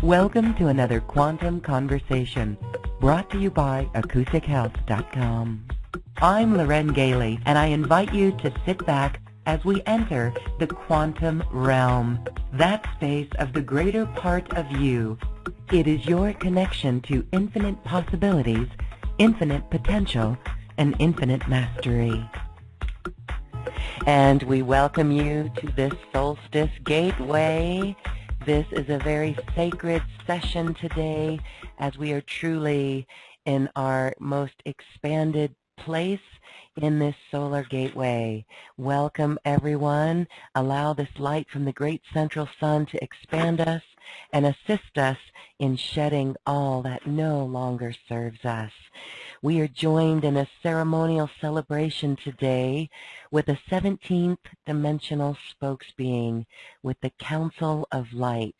Welcome to another Quantum Conversation, brought to you by AcousticHealth.com. I'm Loren Gailey, and I invite you to sit back as we enter the quantum realm, that space of the greater part of you. It is your connection to infinite possibilities, infinite potential, and infinite mastery. And we welcome you to this Solstice Gateway. This is a very sacred session today, as we are truly in our most expanded place in this solar gateway. Welcome, everyone. Allow this light from the great central sun to expand us and assist us in shedding all that no longer serves us. We are joined in a ceremonial celebration today with a 17th dimensional spokesbeing with the Council of Light,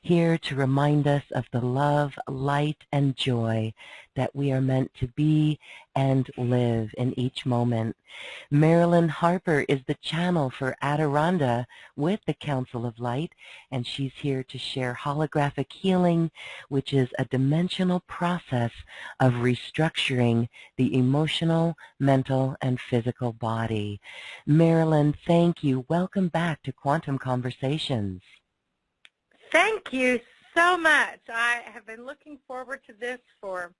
here to remind us of the love, light, and joy that we are meant to be and live in each moment. Marilyn Harper is the channel for Adironnda with the Council of Light, and she's here to share Holographic Healing, which is a dimensional process of restructuring the emotional, mental, and physical body. Marilyn, thank you. Welcome back to Quantum Conversations. Thank you so much. I have been looking forward to this for,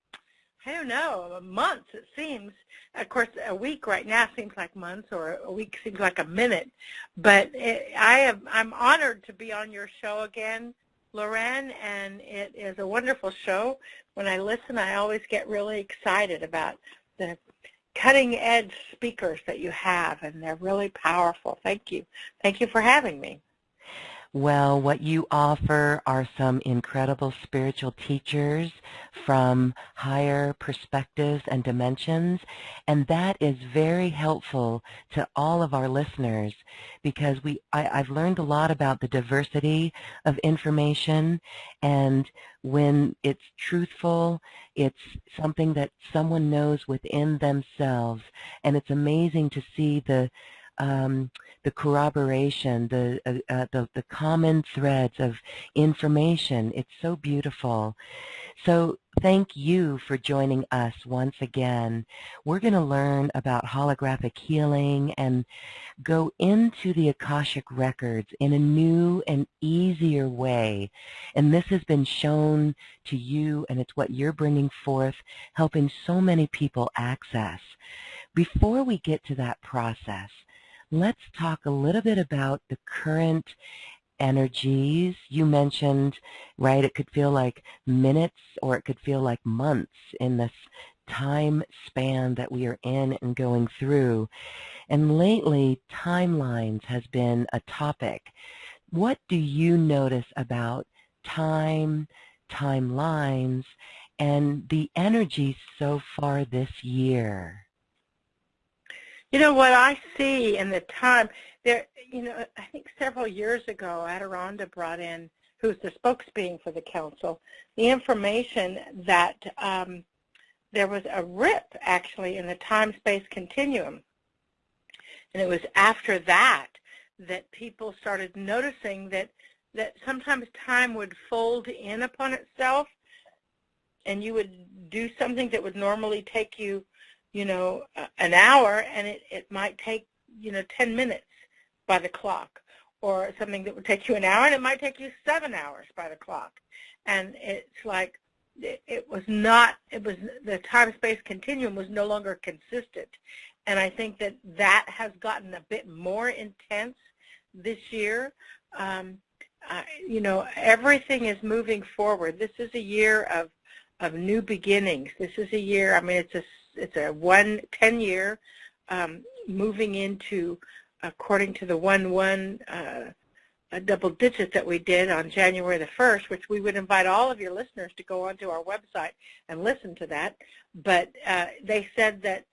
I don't know, months it seems. Of course, a week right now seems like months, or a week seems like a minute. But I'm honored to be on your show again, Loren, and it is a wonderful show. When I listen, I always get really excited about the cutting-edge speakers that you have, and they're really powerful. Thank you. Thank you for having me. Well, what you offer are some incredible spiritual teachers from higher perspectives and dimensions, and that is very helpful to all of our listeners, because I've learned a lot about the diversity of information, and when it's truthful, it's something that someone knows within themselves, and it's amazing to see the corroboration, the common threads of information. It's so beautiful. So thank you for joining us once again. We're going to learn about holographic healing and go into the Akashic Records in a new and easier way. And this has been shown to you, and it's what you're bringing forth, helping so many people access. Before we get to that process, let's talk a little bit about the current energies. You mentioned, right, it could feel like minutes or it could feel like months in this time span that we are in and going through. And lately, timelines has been a topic. What do you notice about time, timelines, and the energies so far this year? You know, what I see in the time, there, I think several years ago, Adironnda brought in, who's the spokesbeing for the council, the information that there was a rip, actually, in the time-space continuum. And it was after that that people started noticing that sometimes time would fold in upon itself, and you would do something that would normally take you an hour, and it might take, 10 minutes by the clock, or something that would take you an hour, and it might take you 7 hours by the clock. And it's like, the time-space continuum was no longer consistent. And I think that has gotten a bit more intense this year. Everything is moving forward. This is a year of new beginnings. This is a year, it's a 10-year moving into, according to the 1-1 double digit that we did on January the 1st, which we would invite all of your listeners to go onto our website and listen to that. But they said that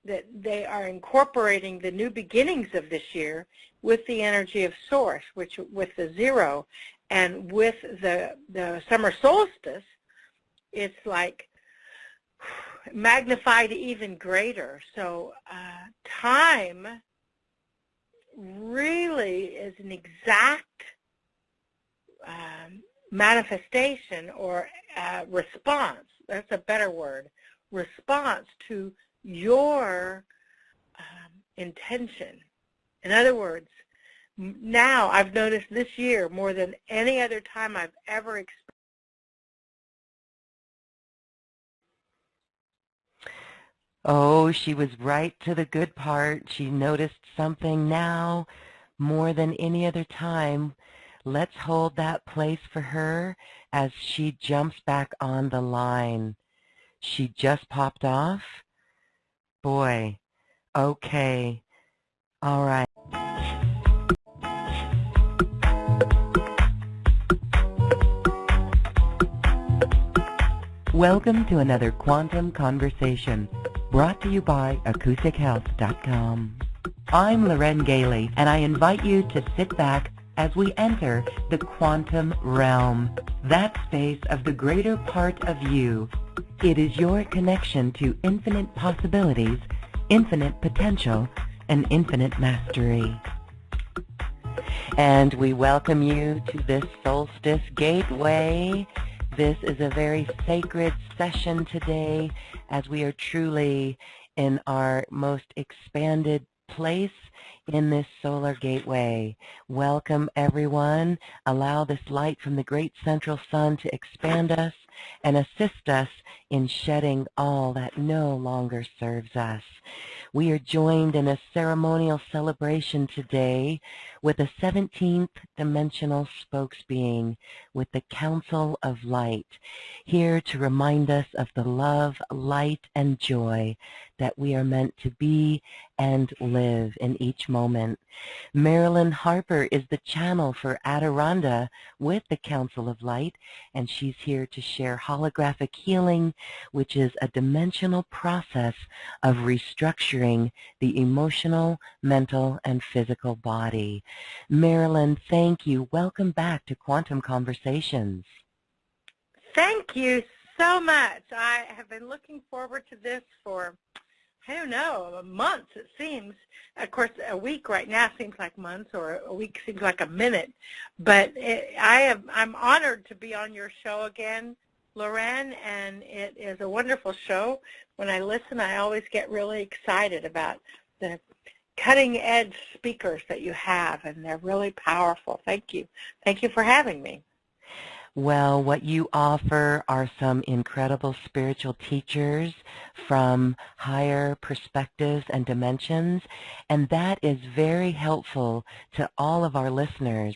they are incorporating the new beginnings of this year with the energy of Source, which with the zero, and with the summer solstice, it's like magnified even greater. So time really is an exact manifestation or response, that's a better word, response to your intention. In other words, now I've noticed this year more than any other time I've ever experienced. Oh, she was right to the good part. She noticed something now more than any other time. Let's hold that place for her as she jumps back on the line. She just popped off? Boy, okay, all right. Welcome to another Quantum Conversation, brought to you by AcousticHealth.com. I'm Loren Gailey, and I invite you to sit back as we enter the quantum realm, that space of the greater part of you. It is your connection to infinite possibilities, infinite potential, and infinite mastery. And we welcome you to this Solstice Gateway. This is a very sacred session today as we are truly in our most expanded place in this solar gateway. Welcome everyone. Allow this light from the great central sun to expand us and assist us in shedding all that no longer serves us. We are joined in a ceremonial celebration today with a 17th dimensional spokesbeing with the Council of Light, here to remind us of the love, light, and joy that we are meant to be and live in each moment. Marilyn Harper is the channel for Adironnda with the Council of Light, and she's here to share holographic healing, which is a dimensional process of restructuring the emotional, mental, and physical body. Marilyn, thank you. Welcome back to Quantum Conversations. Thank you so much. I have been looking forward to this for, I don't know, months it seems. Of course, a week right now seems like months, or a week seems like a minute. But I'm honored to be on your show again, Loren, and it is a wonderful show. When I listen, I always get really excited about the cutting-edge speakers that you have, and they're really powerful. Thank you. Thank you for having me. Well, what you offer are some incredible spiritual teachers from higher perspectives and dimensions, and that is very helpful to all of our listeners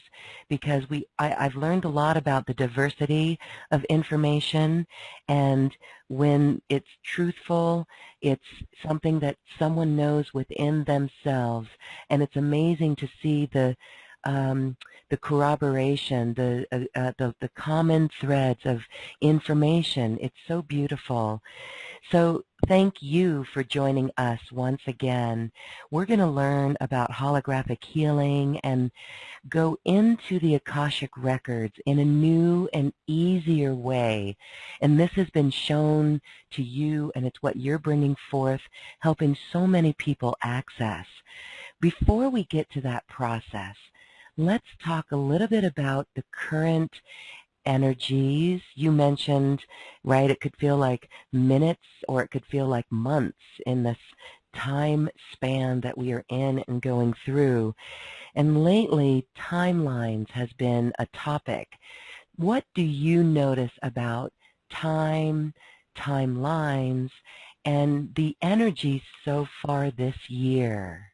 because I've learned a lot about the diversity of information, and when it's truthful, it's something that someone knows within themselves, and it's amazing to see the corroboration, the common threads of information. It's so beautiful. So thank you for joining us once again. We're going to learn about holographic healing and go into the Akashic Records in a new and easier way. And this has been shown to you, and it's what you're bringing forth, helping so many people access. Before we get to that process, let's talk a little bit about the current energies. You mentioned, right, it could feel like minutes or it could feel like months in this time span that we are in and going through. And lately, timelines has been a topic. What do you notice about time, timelines, and the energies so far this year?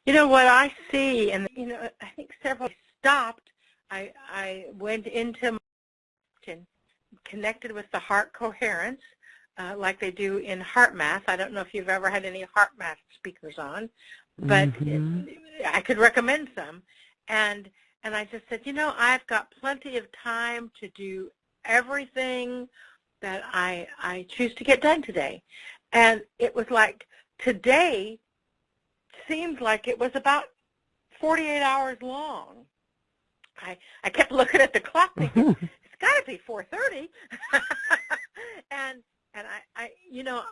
You know, what I see, and, you know, I think several stopped. I went into and connected with the heart coherence like they do in heart math. I don't know if you've ever had any heart math speakers on, but I could recommend some. And I just said, you know, I've got plenty of time to do everything that I choose to get done today. And it was like today seemed like it was about 48 hours long. I kept looking at the clock thinking, it's got to be 4:30. and I you know,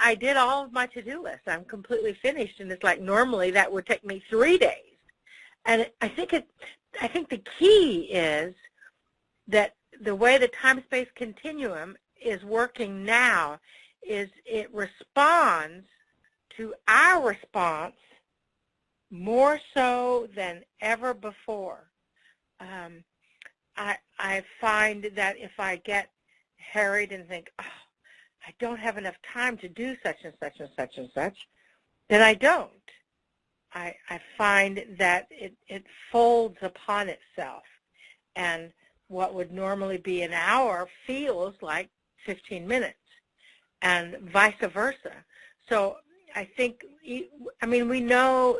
I did all of my to-do list. I'm completely finished, and it's like normally that would take me 3 days. And I think the key is that the way the time-space continuum is working now is it responds to our response more so than ever before. I find that if I get harried and think, oh, I don't have enough time to do such and such and such and such, then I don't. I find that it folds upon itself, and what would normally be an hour feels like 15 minutes, and vice versa. So I think, I mean, we know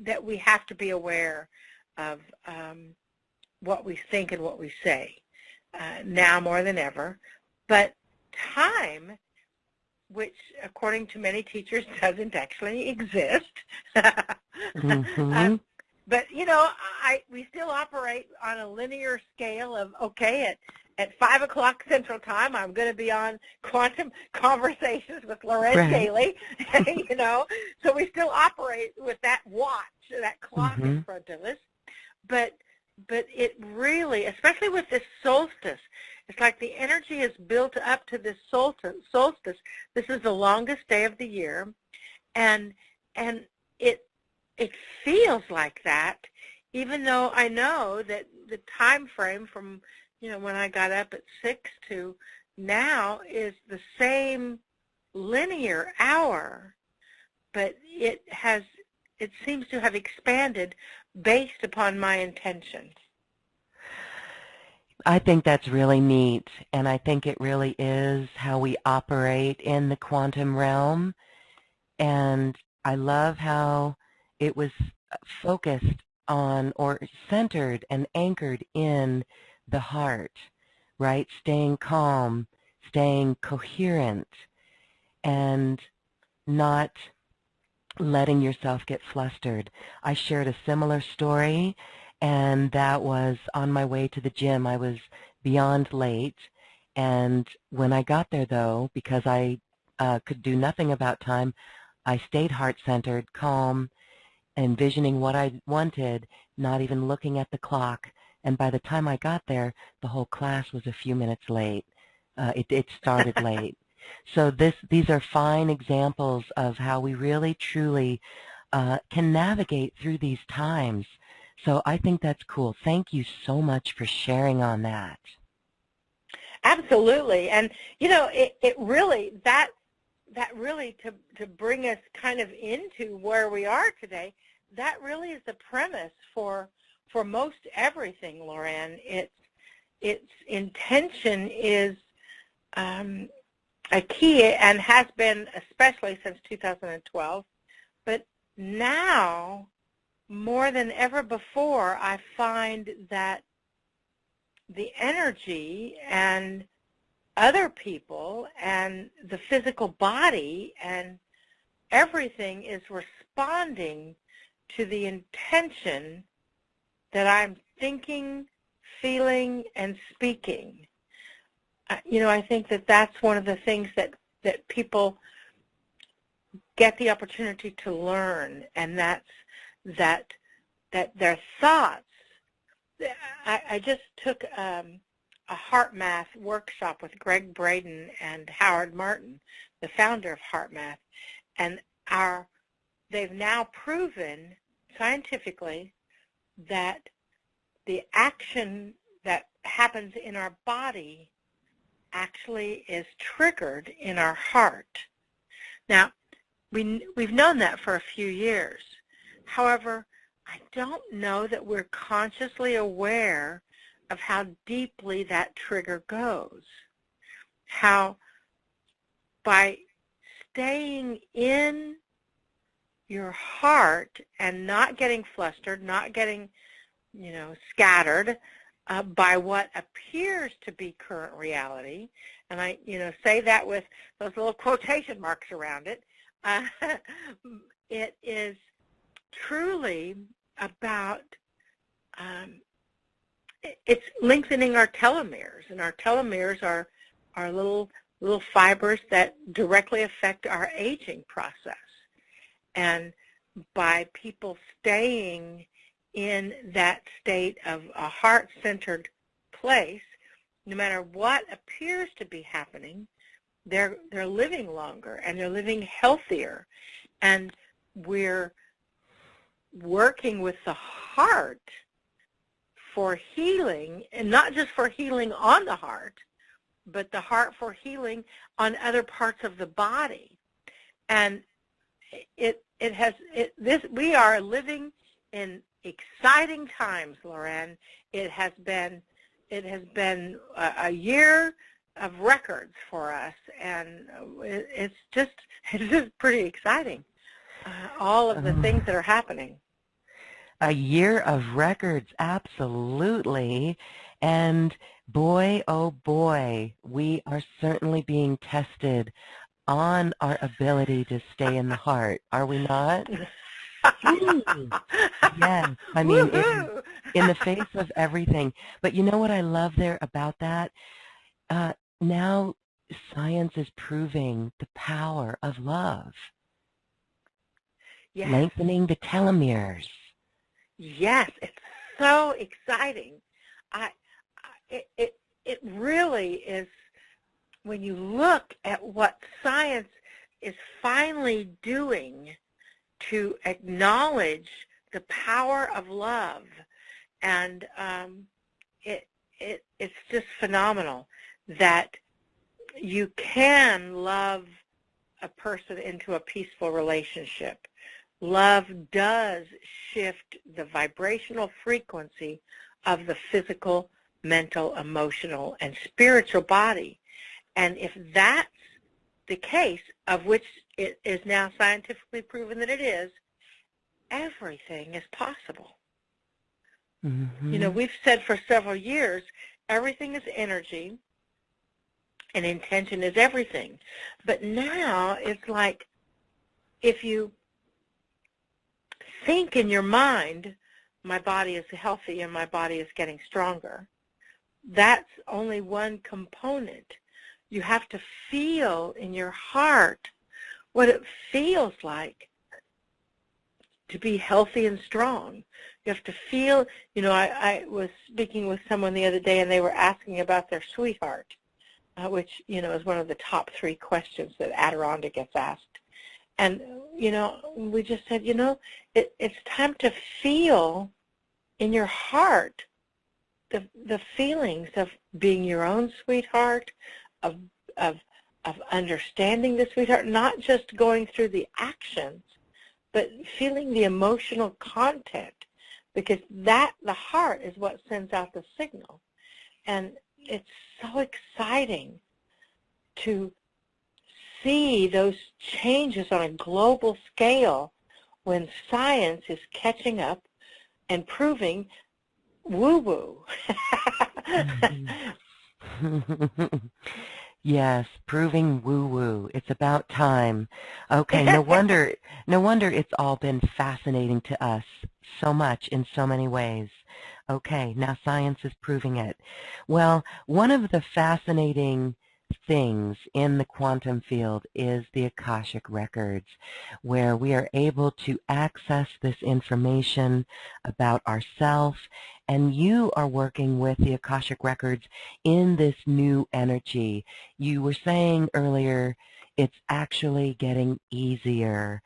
that we have to be aware of what we think and what we say now more than ever, but time, which according to many teachers doesn't actually exist. Mm-hmm. But, you know, we still operate on a linear scale of, okay, at 5 o'clock Central Time, I'm going to be on Quantum Conversations with Loren Right. Gailey, you know. So we still operate with that watch, that clock Mm-hmm. in front of us. But it really, especially with this solstice, it's like the energy is built up to this solstice. This is the longest day of the year, and it feels like that, even though I know that the time frame from, you know, when I got up at 6 to now is the same linear hour, but it seems to have expanded based upon my intentions. I think that's really neat, and I think it really is how we operate in the quantum realm, and I love how it was focused on or centered and anchored in the heart, right? Staying calm, staying coherent, and not letting yourself get flustered. I shared a similar story, and that was on my way to the gym. I was beyond late, and when I got there, though, because I could do nothing about time, I stayed heart-centered, calm, envisioning what I wanted, not even looking at the clock. And by the time I got there, the whole class was a few minutes late. It started late. So these are fine examples of how we really, truly can navigate through these times. So I think that's cool. Thank you so much for sharing on that. Absolutely. And, you know, it really, that really, to bring us kind of into where we are today, that really is the premise for most everything, Loren. Its intention is a key, and has been especially since 2012. But now, more than ever before, I find that the energy and other people and the physical body and everything is responding to the intention that I'm thinking, feeling, and speaking. You know, I think that that's one of the things that people get the opportunity to learn, and that's that their thoughts. I just took a heart math workshop with Greg Braden and Howard Martin, the founder of Heart Math, and they've now proven scientifically that the action that happens in our body actually is triggered in our heart. Now, we've known that for a few years. However, I don't know that we're consciously aware of how deeply that trigger goes. How by staying in your heart and not getting flustered, not getting, you know, scattered by what appears to be current reality, and I, you know, say that with those little quotation marks around it, it is truly about, it's lengthening our telomeres, and our telomeres are little fibers that directly affect our aging process. And by people staying in that state of a heart-centered place, no matter what appears to be happening, they're living longer and they're living healthier. And we're working with the heart for healing, and not just for healing on the heart, but the heart for healing on other parts of the body. And we are living in exciting times, Loren. It has been a year of records for us, and it's just pretty exciting. All of the things that are happening. A year of records, absolutely. And boy, oh boy, we are certainly being tested on our ability to stay in the heart, are we not? Yes, I mean, in the face of everything. But you know what I love there about that? Now science is proving the power of love. Yes. Lengthening the telomeres. Yes, it's so exciting. It really is. When you look at what science is finally doing to acknowledge the power of love, and it's just phenomenal that you can love a person into a peaceful relationship. Love does shift the vibrational frequency of the physical, mental, emotional, and spiritual body. And if that's the case, of which it is now scientifically proven that it is, everything is possible. Mm-hmm. You know, we've said for several years, everything is energy and intention is everything. But now it's like, if you think in your mind, my body is healthy and my body is getting stronger, that's only one component. You have to feel in your heart what it feels like to be healthy and strong. You have to feel, you know, I was speaking with someone the other day and they were asking about their sweetheart, which, you know, is one of the top 3 questions that Adironnda gets asked. And, you know, we just said, you know, it's time to feel in your heart the feelings of being your own sweetheart, of understanding the sweetheart, not just going through the actions, but feeling the emotional content, because the heart is what sends out the signal. And it's so exciting to see those changes on a global scale when science is catching up and proving woo-woo. Yes, proving woo-woo. It's about time. Okay, no wonder it's all been fascinating to us so much in so many ways. Okay, now science is proving it. Well, one of the fascinating things in the quantum field is the Akashic Records, where we are able to access this information about ourselves, and you are working with the Akashic Records in this new energy. You were saying earlier it's actually getting easier.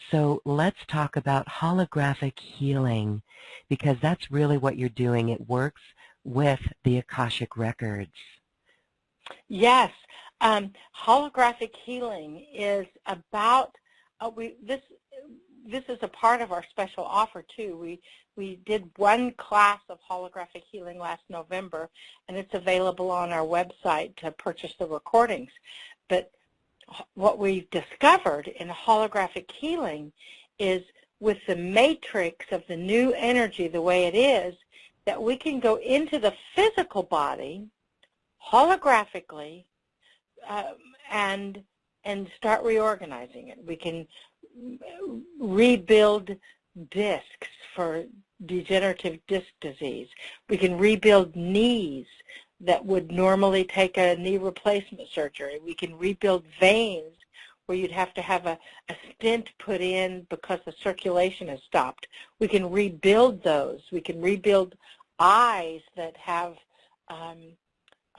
So let's talk about holographic healing, because that's really what you're doing. It works with the Akashic Records. Yes, holographic healing is about this is a part of our special offer too. We did one class of holographic healing last November, and it's available on our website to purchase the recordings. But what we've discovered in holographic healing is, with the matrix of the new energy the way it is, that we can go into the physical body holographically and start reorganizing it. We can rebuild discs for degenerative disc disease. We can rebuild knees that would normally take a knee replacement surgery. We can rebuild veins where you'd have to have a stent put in because the circulation has stopped. We can rebuild those. We can rebuild eyes that have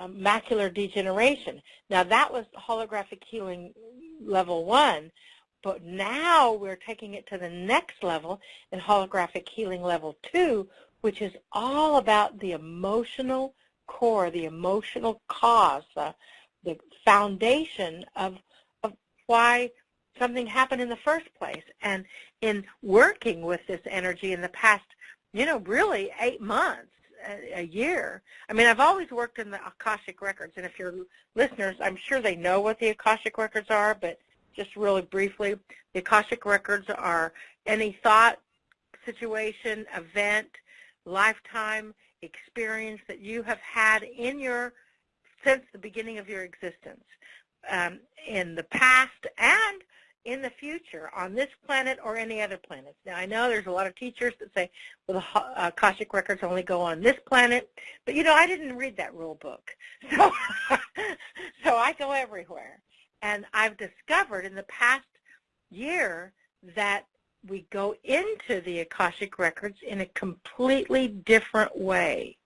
macular degeneration. Now, that was holographic healing level 1, but now we're taking it to the next level in holographic healing level 2, which is all about the emotional core, the emotional cause, the foundation of why something happened in the first place. And in working with this energy in the past, really 8 months, a year. I mean, I've always worked in the Akashic Records, and if your listeners, I'm sure they know what the Akashic Records are, but just really briefly, the Akashic Records are any thought, situation, event, lifetime experience that you have had since the beginning of your existence, in the past and in the future, on this planet or any other planets. Now, I know there's a lot of teachers that say, well, the Akashic Records only go on this planet, but, I didn't read that rule book. So, so I go everywhere. And I've discovered in the past year that we go into the Akashic Records in a completely different way.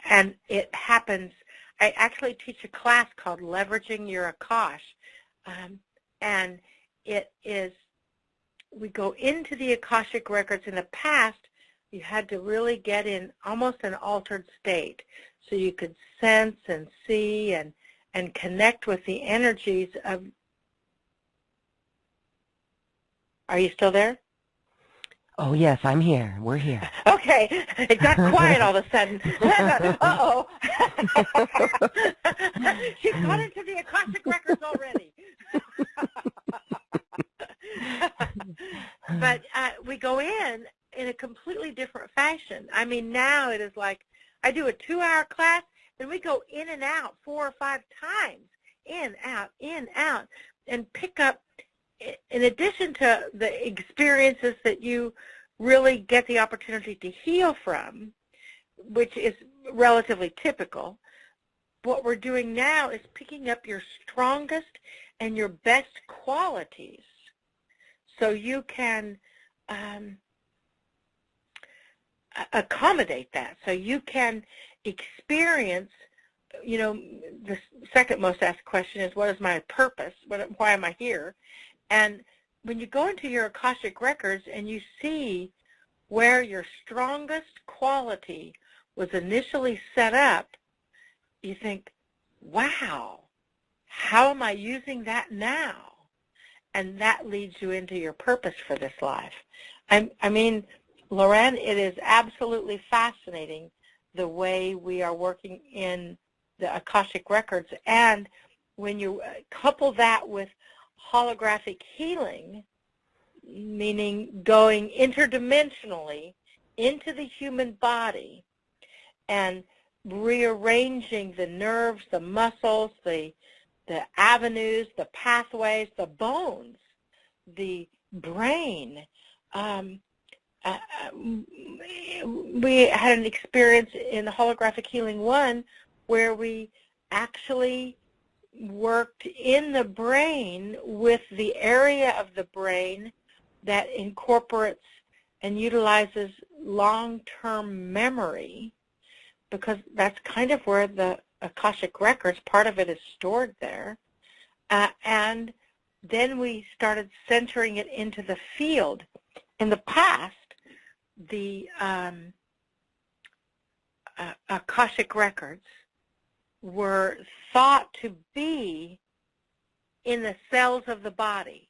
And it happens, I actually teach a class called Leveraging Your Akash, and it is, we go into the Akashic Records. In the past, you had to really get in almost an altered state so you could sense and see and connect with the energies of, are you still there? Oh, yes, I'm here. We're here. Okay. It got quiet all of a sudden. Uh-oh. She's gone into the Akashic Records already. But we go in a completely different fashion. I mean, now it is like I do a 2-hour class, and we go in and out 4 or 5 times, in, out, and pick up, in addition to the experiences that you really get the opportunity to heal from, which is relatively typical, what we're doing now is picking up your strongest and your best qualities so you can accommodate that, so you can experience, the second most asked question is, what is my purpose? Why am I here? And when you go into your Akashic Records and you see where your strongest quality was initially set up, you think, wow, how am I using that now? And that leads you into your purpose for this life. I mean, Loren, it is absolutely fascinating the way we are working in the Akashic Records. And when you couple that with holographic healing, meaning going interdimensionally into the human body and rearranging the nerves, the muscles, the avenues, the pathways, the bones, the brain. We had an experience in the Holographic Healing 1 where we actually worked in the brain with the area of the brain that incorporates and utilizes long-term memory, because that's kind of where the Akashic Records, part of it is stored there. And then we started centering it into the field. In the past, the Akashic Records were thought to be in the cells of the body,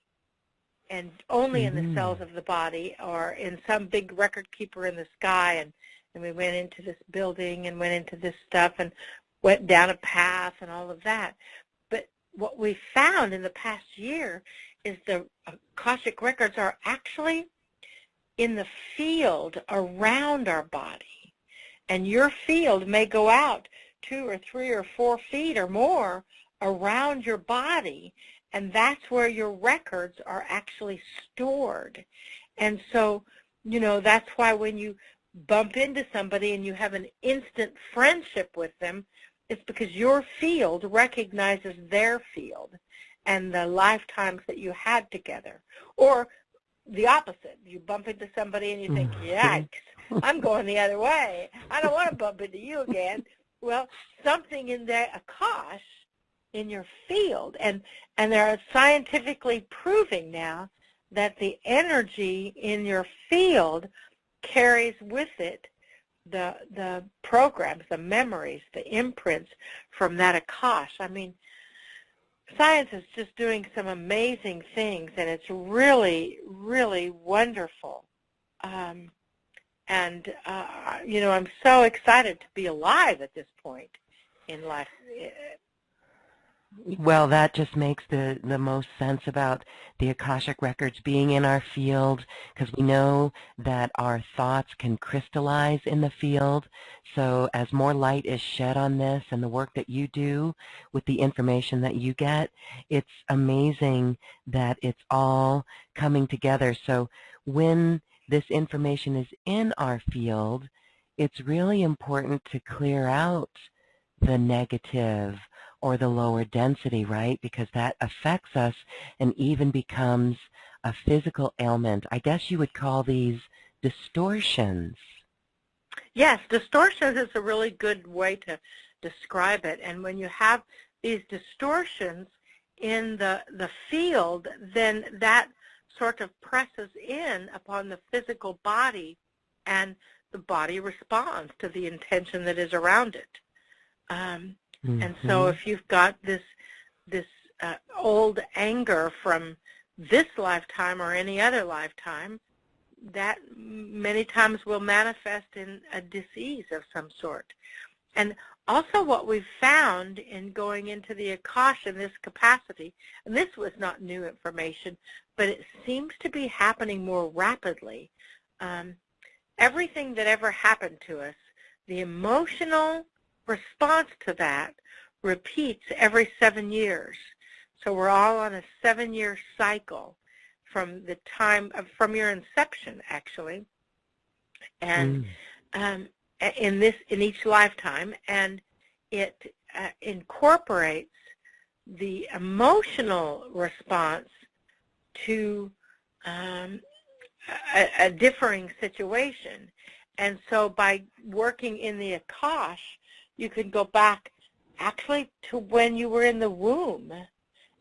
and only in the cells of the body, or in some big record keeper in the sky. And we went into this building and went into this stuff and went down a path and all of that. But what we found in the past year is the Akashic Records are actually in the field around our body. And your field may go out 2 or 3 or 4 feet or more around your body, and that's where your records are actually stored. And so, that's why when you bump into somebody and you have an instant friendship with them, it's because your field recognizes their field and the lifetimes that you had together. Or the opposite. You bump into somebody and you think, yikes, I'm going the other way. I don't want to bump into you again. Well, something in the Akash in your field, and they're scientifically proving now that the energy in your field carries with it the programs, the memories, the imprints from that Akash. I mean, science is just doing some amazing things, and it's really, really wonderful. You know, I'm so excited to be alive at this point in life. Well, that just makes the most sense about the Akashic Records being in our field, because we know that our thoughts can crystallize in the field. So as more light is shed on this and the work that you do with the information that you get, it's amazing that it's all coming together. So when this information is in our field, it's really important to clear out the negative or the lower density, right? Because that affects us and even becomes a physical ailment. I guess you would call these distortions. Yes, distortions is a really good way to describe it. And when you have these distortions in the field, then that sort of presses in upon the physical body, and the body responds to the intention that is around it. And so if you've got this old anger from this lifetime or any other lifetime, that many times will manifest in a disease of some sort. And also what we've found in going into the Akash in this capacity, and this was not new information, but it seems to be happening more rapidly. Everything that ever happened to us, the emotional response to that repeats every 7 years. So we're all on a 7-year cycle from the time from your inception, actually, and in each lifetime, and it incorporates the emotional response to a differing situation. And so by working in the Akash, you can go back actually to when you were in the womb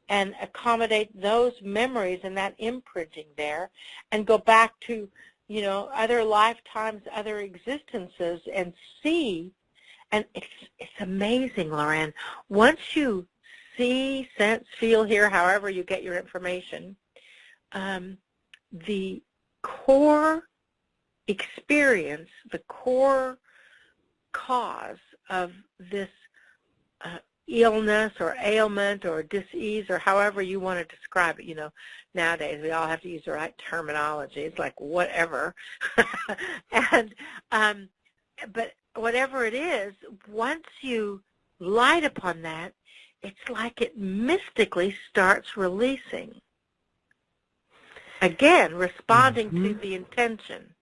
and accommodate those memories and that imprinting there, and go back to, you know, other lifetimes, other existences, and see. And it's amazing, Lauren. Once you see, sense, feel, hear, however you get your information, the core experience, the core cause of this illness or ailment or disease, or however you want to describe it. You know, nowadays we all have to use the right terminology. It's like whatever. And but whatever it is, once you light upon that, it's like it mystically starts releasing. Again, responding to the intention.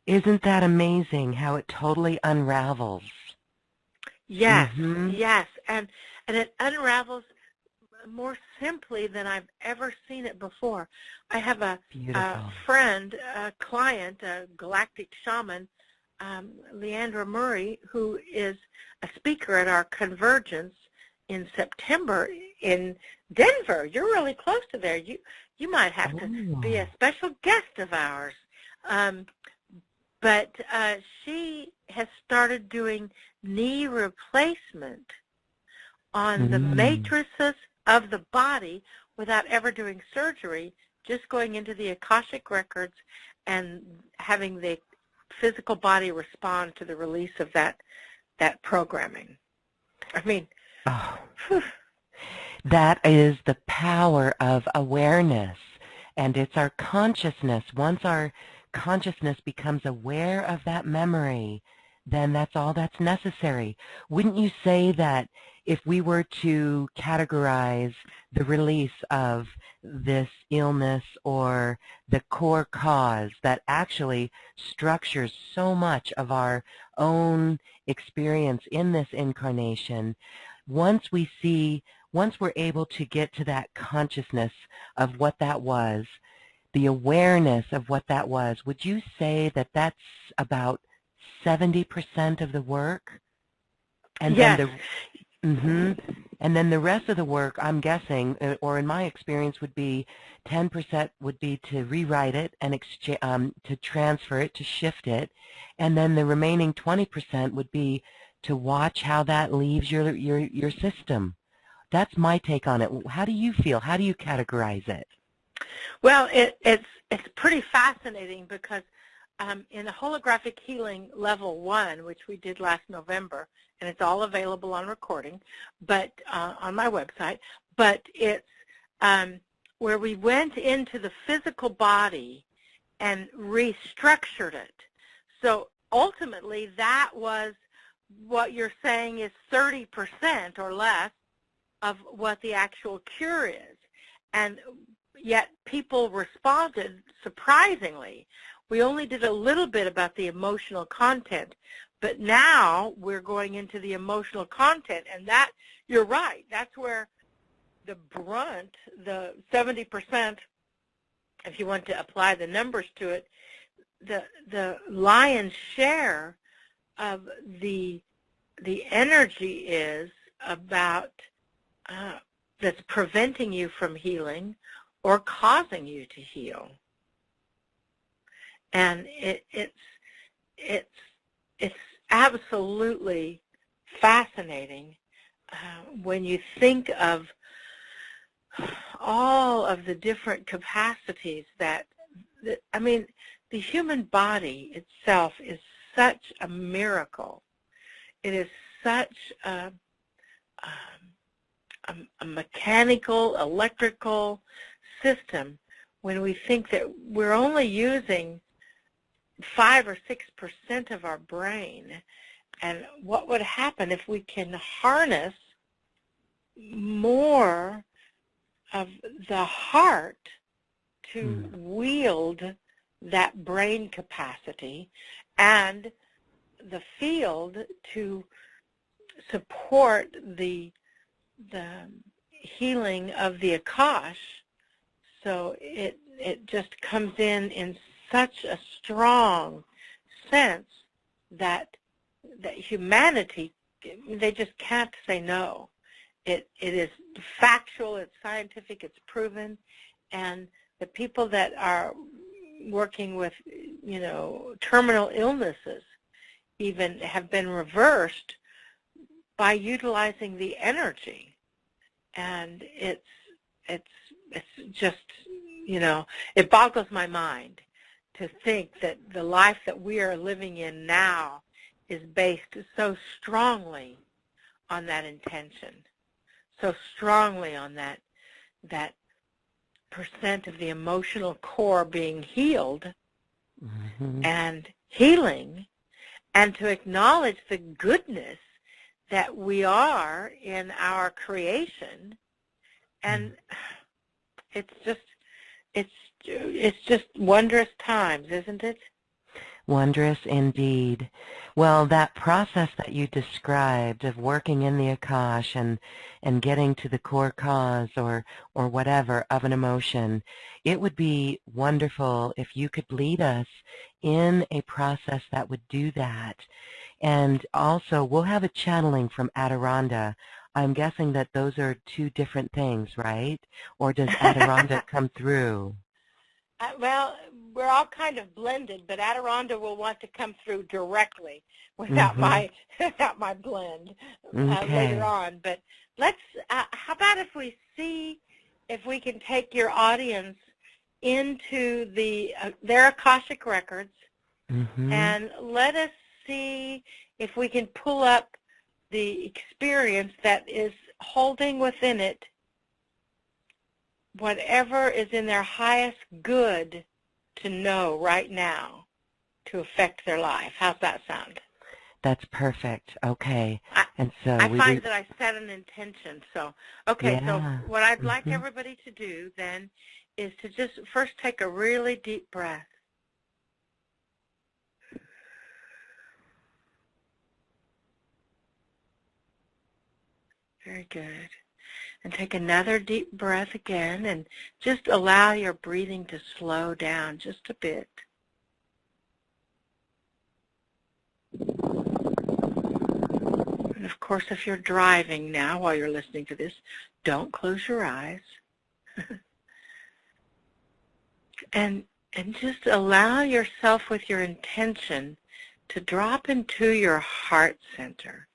Isn't that amazing how it totally unravels? Yes, yes, and it unravels more simply than I've ever seen it before. I have a friend, a client, a galactic shaman, Leandra Murray, who is a speaker at our convergence in September in Denver. You're really close to there. You might have to be a special guest of ours. But she has started doing knee replacement on the matrices of the body without ever doing surgery, just going into the Akashic Records and having the physical body respond to the release of that programming. I mean, that is the power of awareness, and it's our consciousness. Once our consciousness becomes aware of that memory, then that's all that's necessary. Wouldn't you say that if we were to categorize the release of this illness or the core cause that actually structures so much of our own experience in this incarnation, once we're able to get to that consciousness of what that was, the awareness of what that was, would you say that that's about 70% of the work? And then Yes. the and then the rest of the work, I'm guessing, or in my experience, would be 10% would be to rewrite it and to transfer it, to shift it, and then the remaining 20% would be to watch how that leaves your system. That's my take on it. How do you feel? How do you categorize it? Well, it's pretty fascinating because in the Holographic Healing Level 1, which we did last November, and it's all available on recording, but on my website, but it's where we went into the physical body and restructured it. So ultimately, that was what you're saying is 30% or less of what the actual cure is. And yet people responded surprisingly. We only did a little bit about the emotional content, but now we're going into the emotional content, and that, you're right, that's where the brunt, the 70%, if you want to apply the numbers to it, the lion's share of the energy is about that's preventing you from healing or causing you to heal. And it's absolutely fascinating when you think of all of the different capacities that, I mean, the human body itself is such a miracle. It is such a mechanical, electrical system when we think that we're only using 5 or 6% of our brain. And what would happen if we can harness more of the heart to wield that brain capacity and the field to support the healing of the Akash. So it just comes in such a strong sense that humanity, they just can't say no. It is factual, it's scientific, it's proven, and the people that are working with, you know, terminal illnesses even have been reversed by utilizing the energy. And it's just, you know, it boggles my mind to think that the life that we are living in now is based so strongly on that intention, so strongly on that percent of the emotional core being healed and healing, and to acknowledge the goodness that we are in our creation. And it's just wondrous times, isn't it? Wondrous indeed. Well, that process that you described of working in the Akash and getting to the core cause or whatever of an emotion, it would be wonderful if you could lead us in a process that would do that. And also, we'll have a channeling from Adironnda. I'm guessing that those are two different things, right? Or does Adironnda come through? Well, we're all kind of blended, but Adironnda will want to come through directly without my blend later on. But let's. How about if we see if we can take your audience into their Akashic Records, and let us see if we can pull up the experience that is holding within it whatever is in their highest good to know right now to affect their life. How's that sound? That's perfect. Okay. And so I find that I set an intention. So, okay, yeah. So what I'd like everybody to do then is to just first take a really deep breath. Very good. And take another deep breath again, and just allow your breathing to slow down just a bit. of course, if you're driving now while you're listening to this, don't close your eyes. and just allow yourself with your intention to drop into your heart center.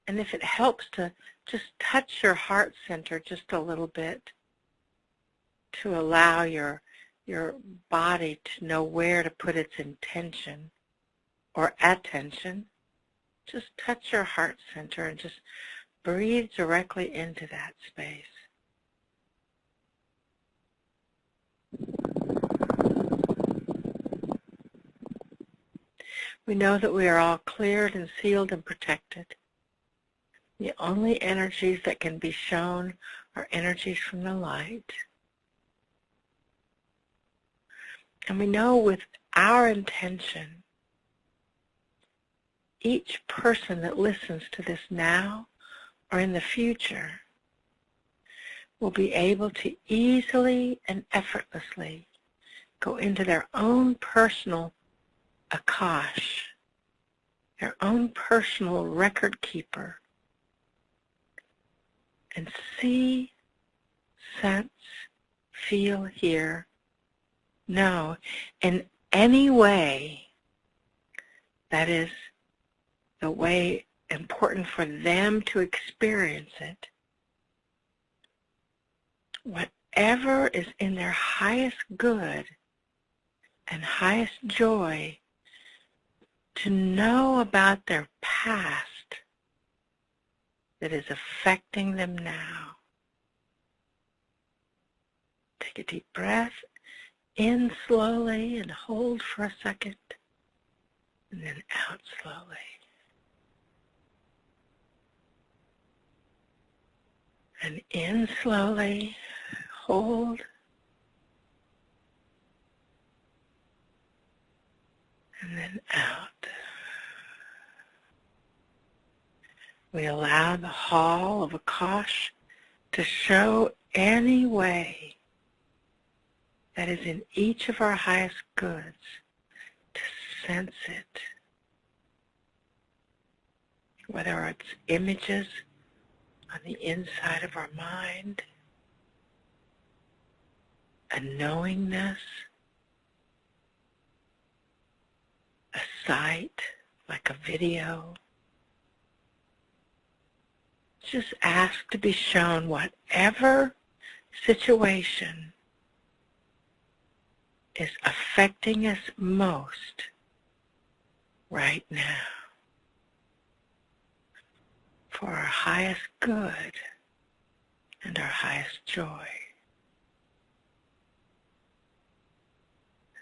And if it helps to just touch your heart center just a little bit to allow your body to know where to put its intention or attention, just touch your heart center and just breathe directly into that space. We know that we are all cleared and sealed and protected. The only energies that can be shown are energies from the light. And we know with our intention, each person that listens to this now or in the future will be able to easily and effortlessly go into their own personal Akash, their own personal record keeper, and see, sense, feel, hear, know in any way that is the way important for them to experience it, whatever is in their highest good and highest joy to know about their past that is affecting them now. Take a deep breath in slowly and hold for a second, and then out slowly. And in slowly, hold, and then out. We allow the hall of Akash to show any way that is in each of our highest goods to sense it, whether it's images on the inside of our mind, a knowingness, a sight like a video. Just ask to be shown whatever situation is affecting us most right now for our highest good and our highest joy.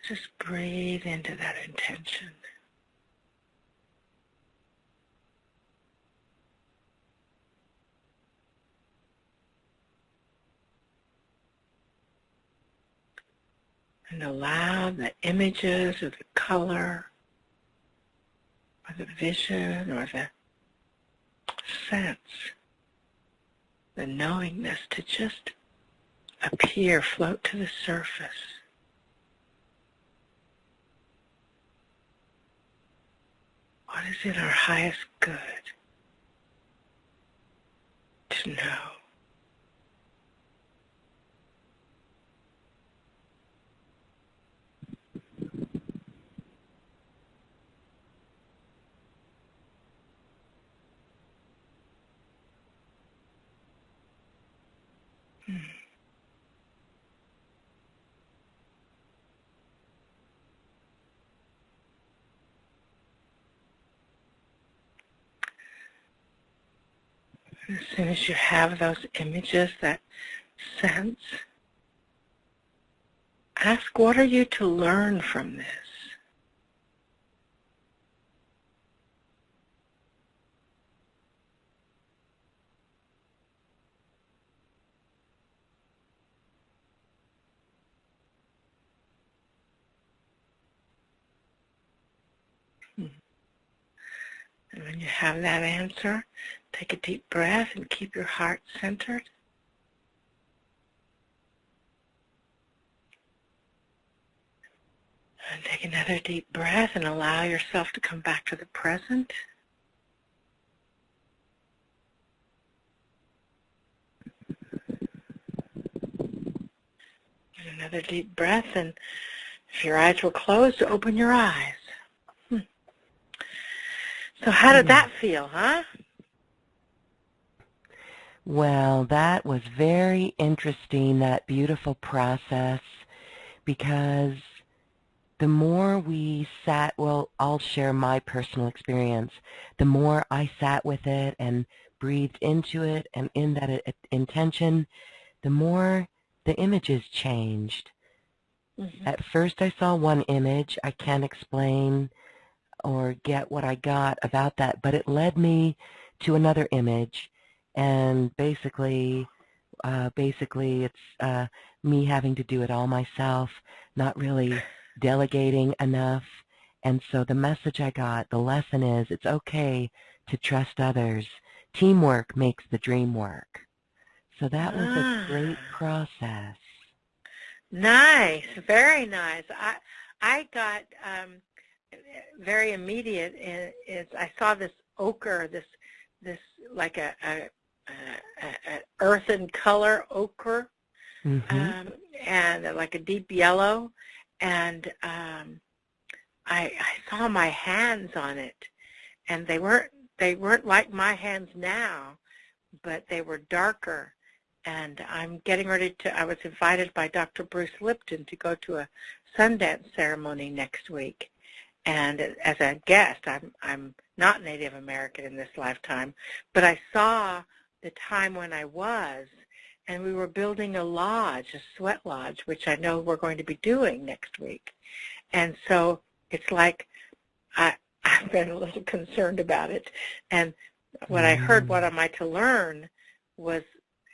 Just breathe into that intention. And allow the images or the color or the vision or the sense, the knowingness to just appear, float to the surface. What is in our highest good to know? As soon as you have those images, that sense, ask, what are you to learn from this? And when you have that answer, take a deep breath and keep your heart centered. And take another deep breath and allow yourself to come back to the present. Another deep breath, and if your eyes were closed, open your eyes. So how did that feel, huh? Well, that was very interesting, that beautiful process, because the more we sat, well, I'll share my personal experience, the more I sat with it and breathed into it and in that intention, the more the images changed. Mm-hmm. At first I saw one image. I can't explain or get what I got about that, but it led me to another image, and basically it's me having to do it all myself, not really delegating enough. And so the message I got, the lesson is, it's okay to trust others. Teamwork makes the dream work. So that was a great process. Nice, very nice. I got very immediate. Is I saw this ochre, this like a earthen color ochre, mm-hmm. And like a deep yellow, and I saw my hands on it, and they weren't like my hands now, but they were darker. And I'm getting ready I was invited by Dr. Bruce Lipton to go to a Sundance ceremony next week. And as a guest, I'm not Native American in this lifetime, but I saw the time when I was, and we were building a lodge, a sweat lodge, which I know we're going to be doing next week. And so it's like I've been a little concerned about it. And what I heard, what am I to learn, was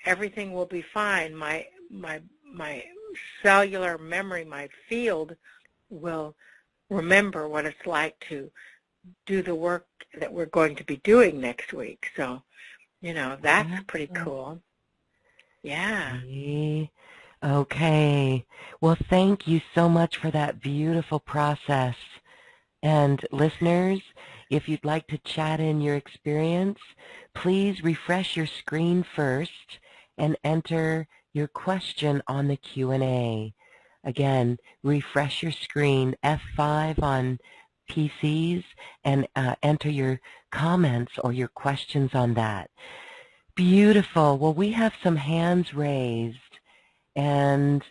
everything will be fine. My cellular memory, my field will remember what it's like to do the work that we're going to be doing next week. So, that's pretty cool. Yeah. Okay. Well, thank you so much for that beautiful process. And listeners, if you'd like to chat in your experience, please refresh your screen first and enter your question on the Q&A. Again, refresh your screen, F5 on PCs, and enter your comments or your questions on that. Beautiful. Well, we have some hands raised, and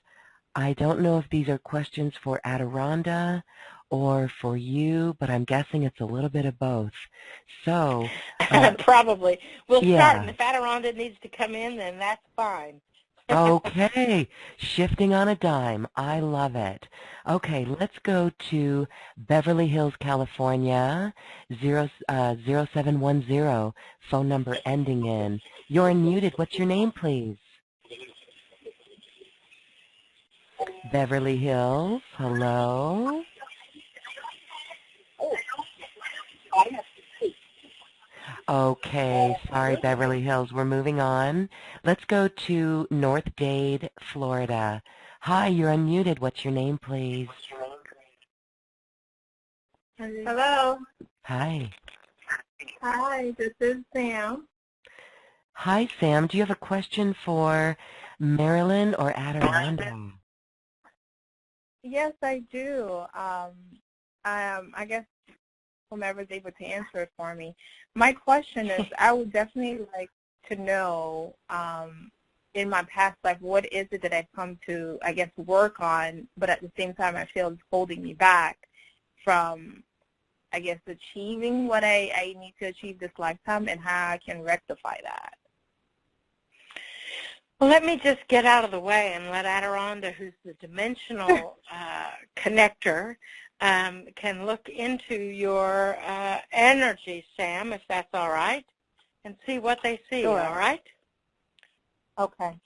I don't know if these are questions for Adironnda or for you, but I'm guessing it's a little bit of both. So probably. We'll start, and if Adironnda needs to come in, then that's fine. Okay, shifting on a dime. I love it. Okay, let's go to Beverly Hills, California, 0710, phone number ending in. You're unmuted. What's your name, please? Beverly Hills, hello? Okay, sorry, Beverly Hills. We're moving on. Let's go to North Dade, Florida. Hi, you're unmuted. What's your name, please? Hello. Hi. Hi, this is Sam. Hi, Sam. Do you have a question for Marilyn or Adironnda? Yes, I do. I guess whomever's able to answer it for me. My question is, I would definitely like to know, in my past life, what is it that I've come to, I guess, work on, but at the same time I feel it's holding me back from, I guess, achieving what I need to achieve this lifetime, and how I can rectify that. Well, let me just get out of the way and let Adironnda, who's the dimensional connector, can look into your energy, Sam, if that's all right, and see what they see, Sure. All right? Okay.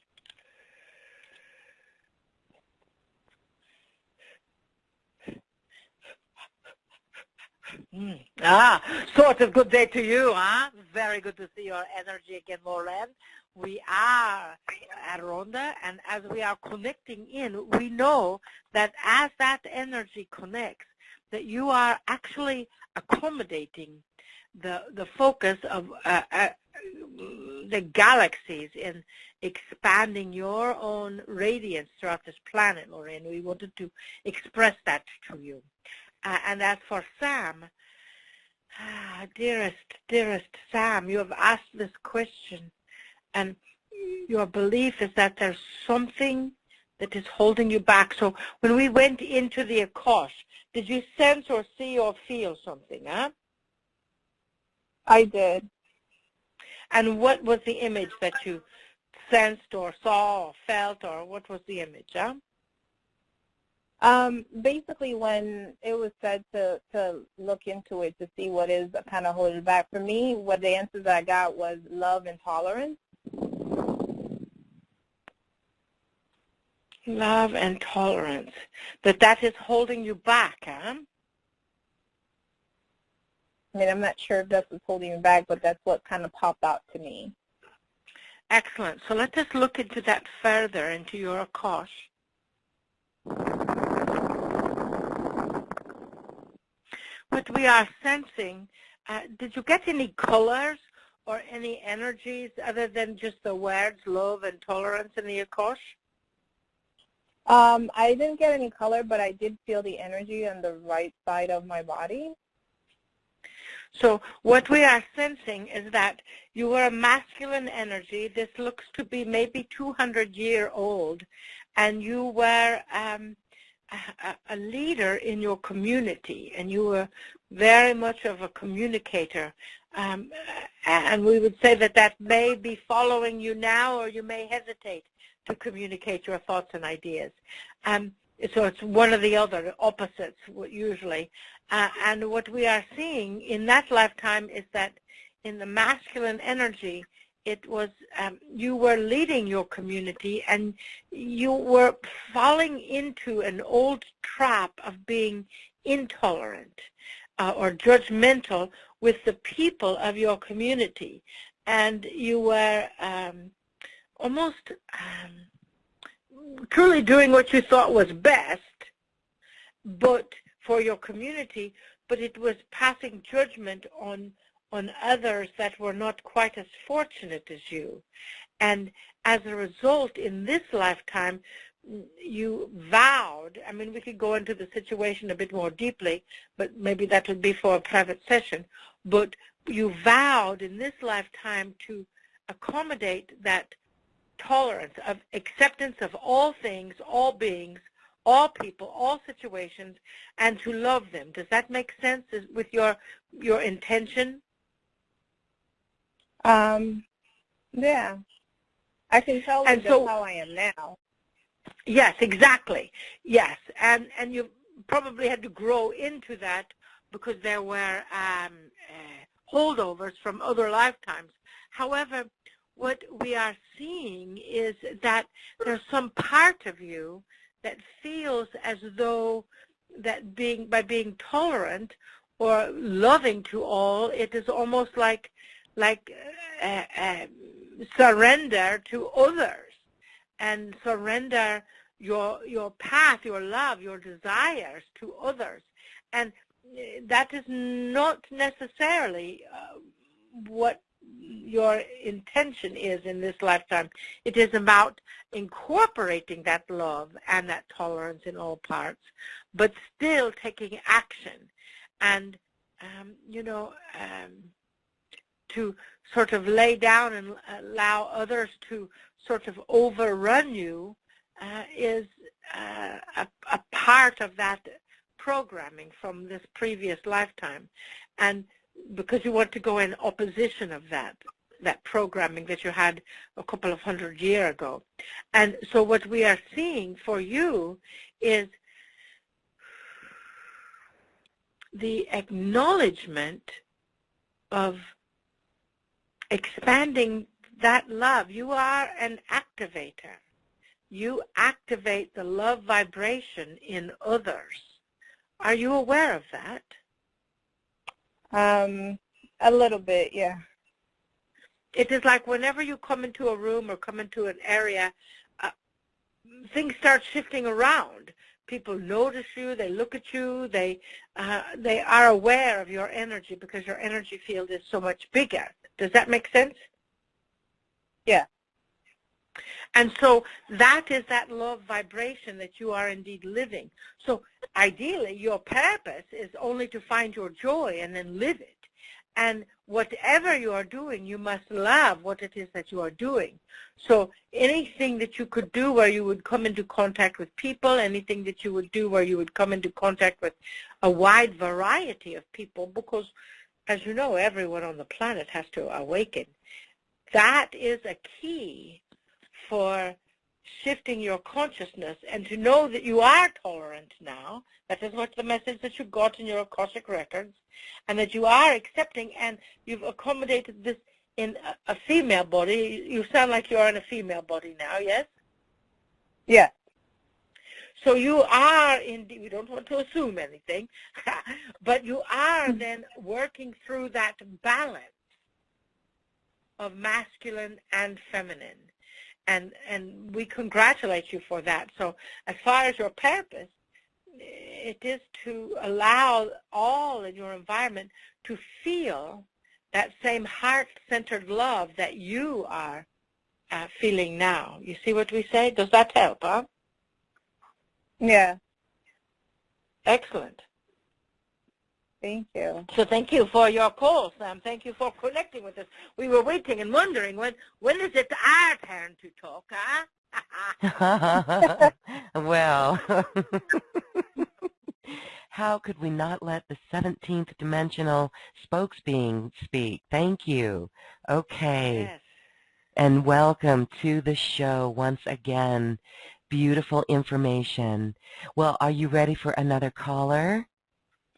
So it's a good day to you, huh? Very good to see your energy again, Lauren. We are Adironnda, and as we are connecting in, we know that as that energy connects, that you are actually accommodating the focus of the galaxies in expanding your own radiance throughout this planet, Lorraine. We wanted to express that to you. And as for Sam, dearest Sam, you have asked this question, and your belief is that there's something that is holding you back. So when we went into the Akash, did you sense or see or feel something, huh? I did. And what was the image that you sensed or saw or felt, or what was the image, huh? Basically, when it was said to look into it to see what is kind of holding it back, for me, what the answers I got was love and tolerance. Love and tolerance. That is holding you back, huh? I mean, I'm not sure if that's what's holding me back, but that's what kind of popped out to me. Excellent. So let us look into that further, into your Akash. What we are sensing, did you get any colors or any energies other than just the words love and tolerance in the Akash? I didn't get any color, but I did feel the energy on the right side of my body. So what we are sensing is that you were a masculine energy. This looks to be maybe 200-year-old, and you were a leader in your community, and you were very much of a communicator. And we would say that may be following you now, or you may hesitate to communicate your thoughts and ideas. So it's one or the other, opposites usually. And what we are seeing in that lifetime is that in the masculine energy, it was you were leading your community, and you were falling into an old trap of being intolerant or judgmental with the people of your community. And you were almost truly doing what you thought was best, but for your community, but it was passing judgment on others that were not quite as fortunate as you. And as a result, in this lifetime, you vowed, I mean, we could go into the situation a bit more deeply, but maybe that would be for a private session, but you vowed in this lifetime to accommodate that tolerance of acceptance of all things, all beings, all people, all situations, and to love them. Does that make sense with your intention? Yeah. I can tell you that's how I am now. Yes, exactly. Yes, and you probably had to grow into that because there were holdovers from other lifetimes. However, what we are seeing is that there's some part of you that feels as though that by being tolerant or loving to all, it is almost like surrender to others and surrender your path, your love, your desires to others. And that is not necessarily what your intention is in this lifetime. It is about incorporating that love and that tolerance in all parts, but still taking action and, to sort of lay down and allow others to sort of overrun you is a part of that programming from this previous lifetime. And because you want to go in opposition of that programming that you had a couple of 100 years ago. And so what we are seeing for you is the acknowledgement of expanding that love. You are an activator. You activate the love vibration in others. Are you aware of that? A little bit, yeah. It is like whenever you come into a room or come into an area, things start shifting around. people notice you, they look at you, they are aware of your energy because your energy field is so much bigger. Does that make sense? Yeah. And so that is that love vibration that you are indeed living. So ideally, your purpose is only to find your joy and then live it. And whatever you are doing, you must love what it is that you are doing. So anything that you could do where you would come into contact with people, anything that you would do where you would come into contact with a wide variety of people, because, as you know, everyone on the planet has to awaken. That is a key for shifting your consciousness, and to know that you are tolerant now. That is what the message that you got in your Akashic Records, and that you are accepting, and you've accommodated this in a female body. You sound like you are in a female body now, yes? Yeah. So you are indeed, we don't want to assume anything, but you are then working through that balance of masculine and feminine. And we congratulate you for that. So as far as your purpose, it is to allow all in your environment to feel that same heart-centered love that you are feeling now. You see what we say? Does that help, huh? Yeah. Excellent. Thank you. So thank you for your call, Sam. Thank you for connecting with us. We were waiting and wondering when is it our turn to talk, huh? Well, how could we not let the 17th dimensional spokesbeing speak? Thank you. Okay. Yes. And welcome to the show once again. Beautiful information. Well, are you ready for another caller?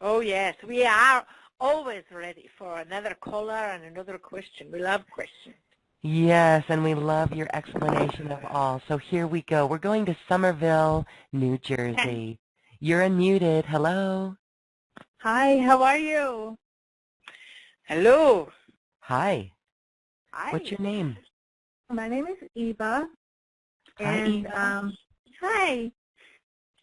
Oh, yes. We are always ready for another caller and another question. We love questions. Yes, and we love your explanation of all. So here we go. We're going to Somerville, New Jersey. You're unmuted. Hello. Hi, how are you? Hello. Hi. Hi. What's your name? My name is Eva. Hi, And, Eva. hi.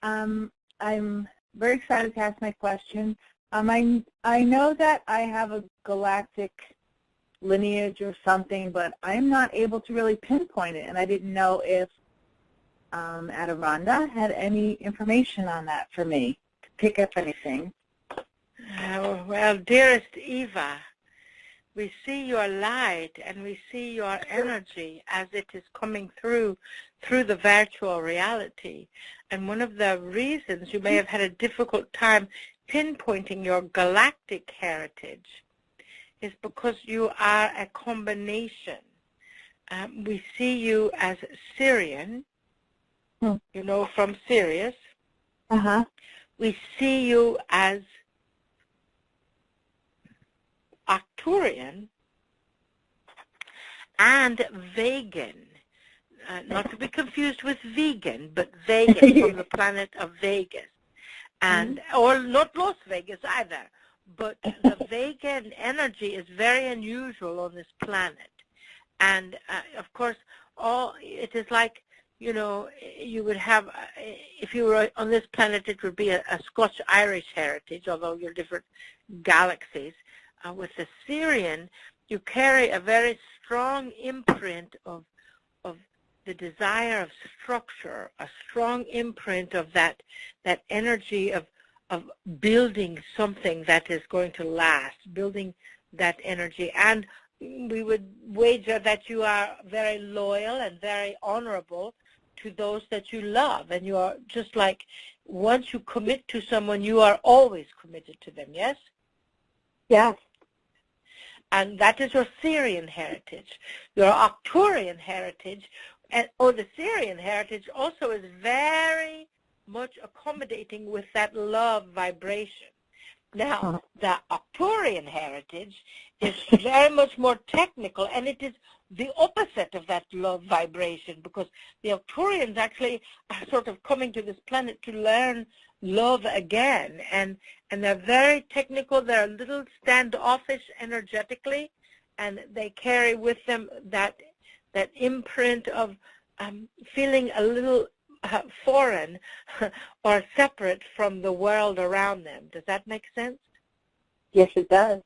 I'm very excited to ask my question. I know that I have a galactic lineage or something, but I'm not able to really pinpoint it, and I didn't know if Adironnda had any information on that for me to pick up anything. Well, dearest Eva, we see your light and we see your energy as it is coming through the virtual reality. And one of the reasons you may have had a difficult time pinpointing your galactic heritage is because you are a combination. We see you as Syrian, you know, from Sirius. Uh-huh. We see you as Arcturian and Vegan. Not to be confused with vegan, but Vegas from the planet of Vegas. And or not Las Vegas either. But the Vegan energy is very unusual on this planet. And, of course, it is like, you know, you would have, if you were on this planet, it would be a Scotch-Irish heritage, although you're different galaxies. With the Syrian, you carry a very strong imprint of the desire of structure, a strong imprint of that energy of building something that is going to last, building that energy. And we would wager that you are very loyal and very honorable to those that you love. And you are just like, once you commit to someone, you are always committed to them, yes? Yes. And that is your Syrian heritage. Your Arcturian heritage, the Syrian heritage also is very much accommodating with that love vibration. Now, the Arcturian heritage is very much more technical, and it is the opposite of that love vibration, because the Arcturians actually are sort of coming to this planet to learn love again, and they're very technical. They're a little standoffish energetically, and they carry with them that imprint of feeling a little foreign or separate from the world around them. Does that make sense? Yes, it does.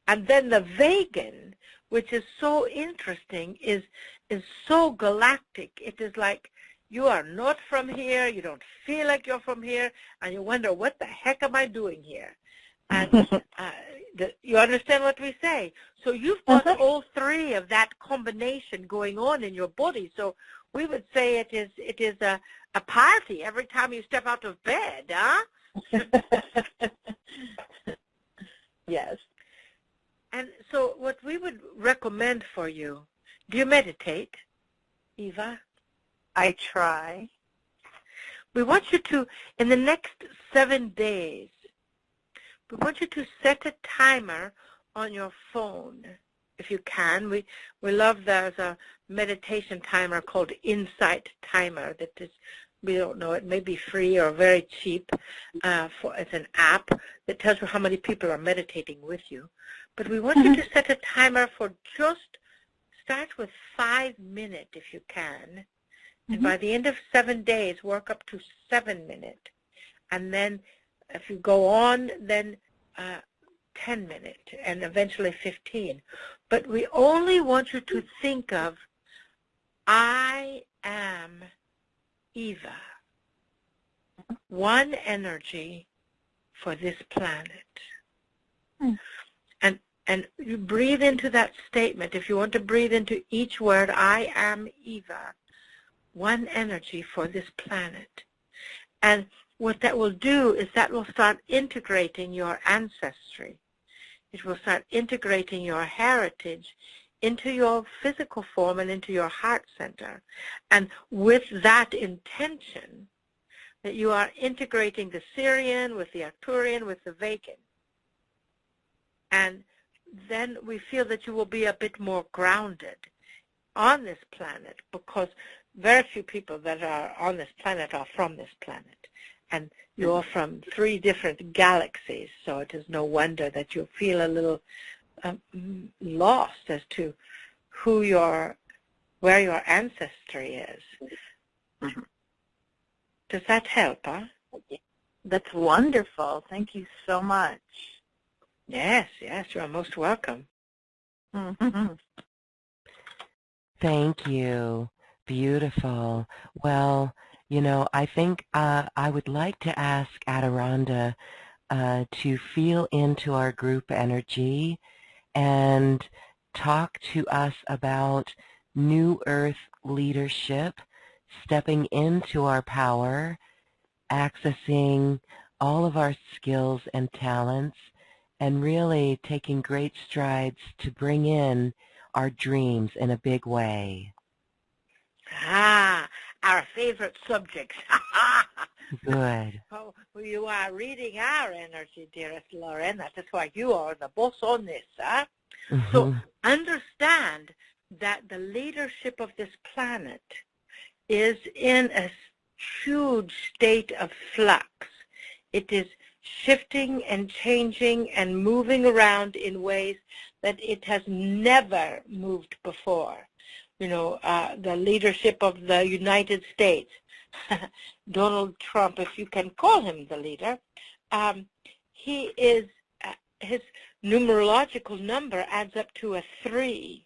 And then the vegan, which is so interesting, is so galactic. It is like you are not from here, you don't feel like you're from here, and you wonder, what the heck am I doing here? And you understand what we say? So you've got all three of that combination going on in your body. So we would say it is a party every time you step out of bed, huh? Yes. And so what we would recommend for you, do you meditate, Eva? I try. We want you to, in the next 7 days, we want you to set a timer on your phone, if you can. We love, there's a meditation timer called Insight Timer that is, we don't know, it may be free or very cheap. It's an app that tells you how many people are meditating with you. But we want you to set a timer for just, start with 5 minutes if you can. And by the end of 7 days, work up to 7 minutes. And then if you go on, then 10 minutes and eventually 15. But we only want you to think of, I am Eva, one energy for this planet. And you breathe into that statement. If you want to breathe into each word, I am Eva, one energy for this planet. And what that will do is that will start integrating your ancestry. It will start integrating your heritage into your physical form and into your heart center. And with that intention, that you are integrating the Syrian with the Arcturian with the Vegan. And then we feel that you will be a bit more grounded on this planet, because very few people that are on this planet are from this planet. And you're from 3 different galaxies, so it is no wonder that you'll feel a little lost as to where your ancestry is. Does that help, huh? That's wonderful. Thank you so much. Yes, you are most welcome. Thank you. Beautiful. Well, you know, I think I would like to ask Adironnda to feel into our group energy and talk to us about New Earth leadership, stepping into our power, accessing all of our skills and talents, and really taking great strides to bring in our dreams in a big way. Our favorite subjects. Good. Oh, you are reading our energy, dearest Lauren. That's why you are the boss on this, huh? So understand that the leadership of this planet is in a huge state of flux. It is shifting and changing and moving around in ways that it has never moved before. You know, the leadership of the United States, Donald Trump, if you can call him the leader, he is, his numerological number adds up to a 3,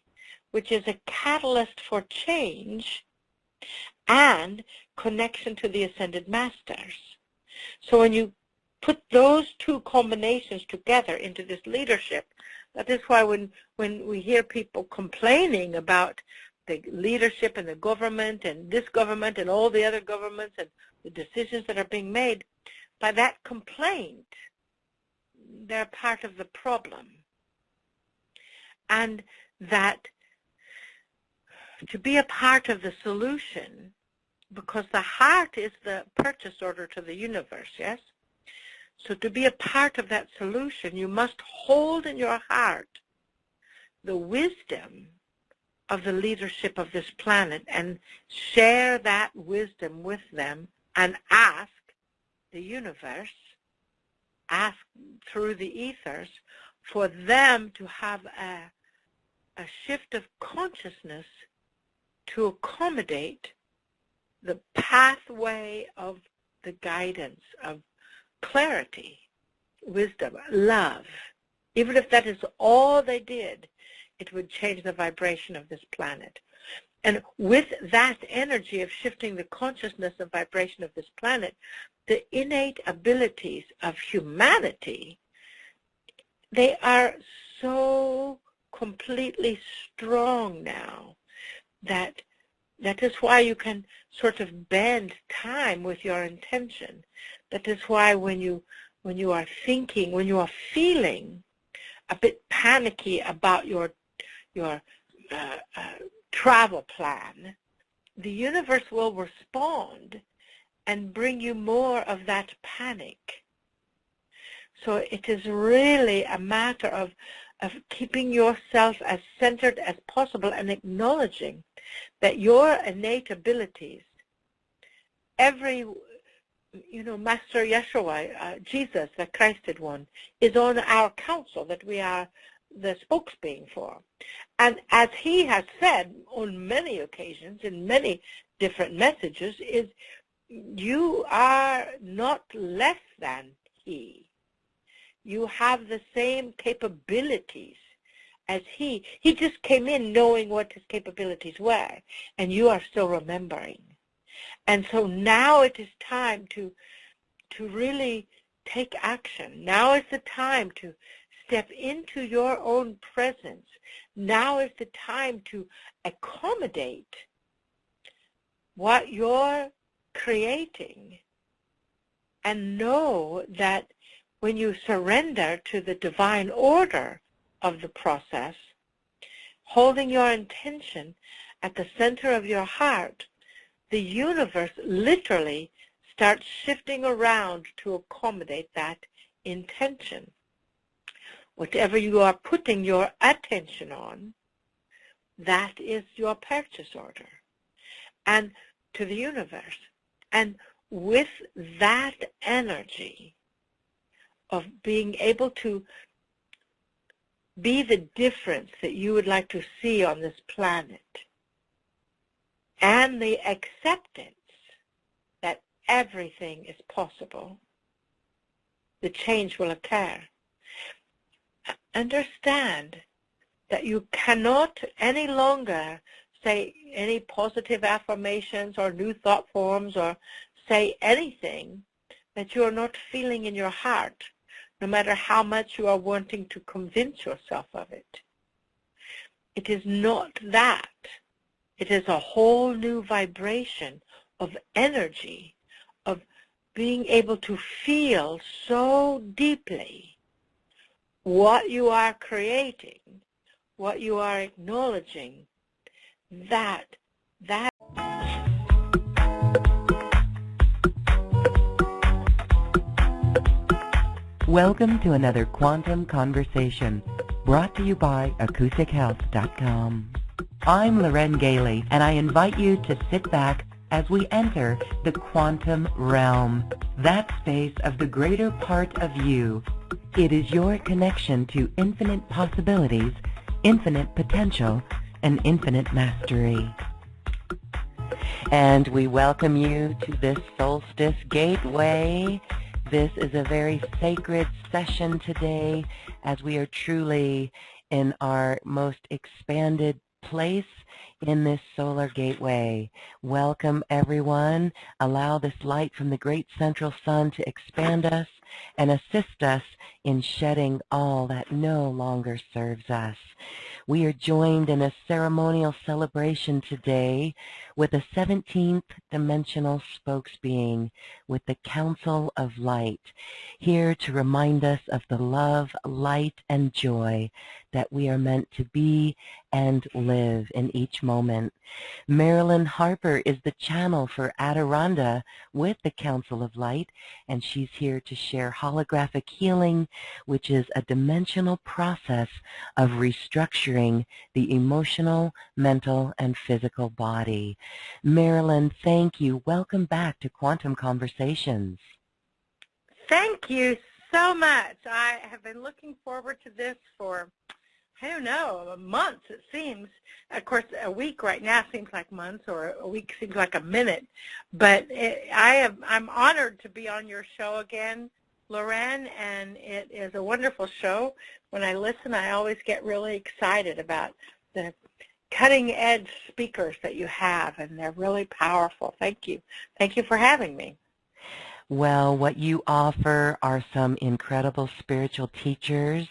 which is a catalyst for change and connection to the Ascended Masters. So when you put those 2 combinations together into this leadership, that is why when we hear people complaining about the leadership and the government and this government and all the other governments and the decisions that are being made, by that complaint, they're part of the problem. And that to be a part of the solution, because the heart is the purchase order to the universe, yes? So to be a part of that solution, you must hold in your heart the wisdom of the leadership of this planet and share that wisdom with them and ask the universe, ask through the ethers, for them to have a shift of consciousness to accommodate the pathway of the guidance of clarity, wisdom, love. Even if that is all they did, it would change the vibration of this planet. And with that energy of shifting the consciousness and vibration of this planet, the innate abilities of humanity, they are so completely strong now that is why you can sort of bend time with your intention. That is why when you are thinking, when you are feeling a bit panicky about your travel plan, the universe will respond and bring you more of that panic. So it is really a matter of keeping yourself as centered as possible and acknowledging that your innate abilities, every, Master Yeshua, Jesus, the Christed one, is on our council that we are the spokesbeing for. And as he has said on many occasions, in many different messages, is you are not less than he. You have the same capabilities as he. He just came in knowing what his capabilities were, and you are still remembering. And so now it is time to really take action. Now is the time to step into your own presence. Now is the time to accommodate what you're creating, and know that when you surrender to the divine order of the process, holding your intention at the center of your heart, the universe literally starts shifting around to accommodate that intention. Whatever you are putting your attention on, that is your purchase order, and to the universe. And with that energy of being able to be the difference that you would like to see on this planet, and the acceptance that everything is possible, the change will occur. Understand that you cannot any longer say any positive affirmations or new thought forms or say anything that you are not feeling in your heart, no matter how much you are wanting to convince yourself of it. It is not that. It is a whole new vibration of energy, of being able to feel so deeply what you are creating, what you are acknowledging, that Welcome to another Quantum Conversation, brought to you by AcousticHealth.com. I'm Loren Gailey, and I invite you to sit back as we enter the quantum realm, that space of the greater part of you. It is your connection to infinite possibilities, infinite potential, and infinite mastery. And we welcome you to this Solstice Gateway. This is a very sacred session today, as we are truly in our most expanded place in this solar gateway. Welcome, everyone. Allow this light from the great central sun to expand us and assist us in shedding all that no longer serves us. We are joined in a ceremonial celebration today with a 17th dimensional spokesbeing with the Council of Light, here to remind us of the love, light, and joy that we are meant to be and live in each moment. Marilyn Harper is the channel for Adironnda with the Council of Light, and she's here to share Holographic Healing, which is a dimensional process of restructuring the emotional, mental, and physical body. Marilyn, thank you. Welcome back to Quantum Conversations. Thank you so much. I have been looking forward to this for I don't know, months it seems. Of course, a week right now seems like months, or a week seems like a minute. But I'm honored to be on your show again, Lorraine, and it is a wonderful show. When I listen, I always get really excited about the cutting-edge speakers that you have, and they're really powerful. Thank you. Thank you for having me. Well, what you offer are some incredible spiritual teachers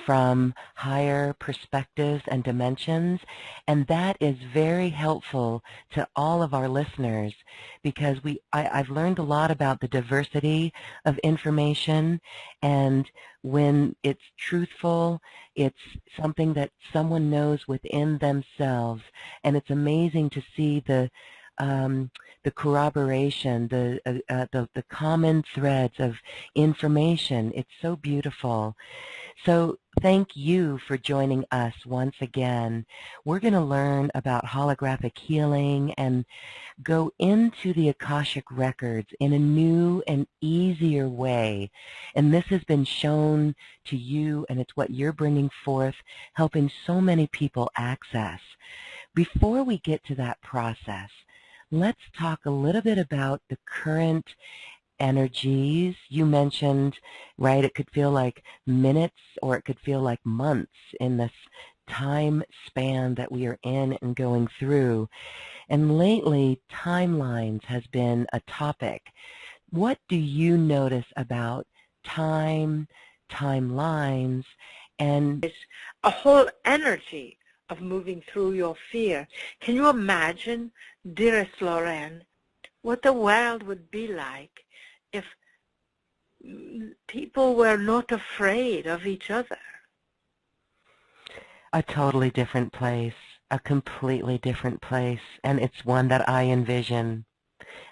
from higher perspectives and dimensions, and that is very helpful to all of our listeners because I've learned a lot about the diversity of information, and when it's truthful, it's something that someone knows within themselves, and it's amazing to see the corroboration, the common threads of information. It's so beautiful. So thank you for joining us once again. We're going to learn about holographic healing and go into the Akashic Records in a new and easier way. And this has been shown to you, and it's what you're bringing forth, helping so many people access. Before we get to that process, let's talk a little bit about the current energies. You mentioned, right, it could feel like minutes or it could feel like months in this time span that we are in and going through. And lately, timelines has been a topic. What do you notice about time, timelines, and it's a whole energy of moving through your fear? Can you imagine, dearest Lorraine, what the world would be like if people were not afraid of each other? a totally different place, a completely different place, and it's one that I envision,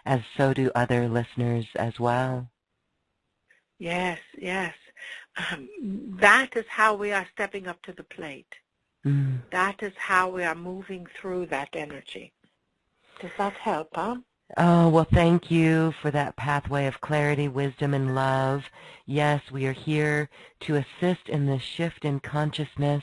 as so do other listeners as well. Yes, yes. That is how we are stepping up to the plate. That is how we are moving through that energy. Does that help, huh? Oh, well, thank you for that pathway of clarity, wisdom, and love. Yes, we are here to assist in this shift in consciousness,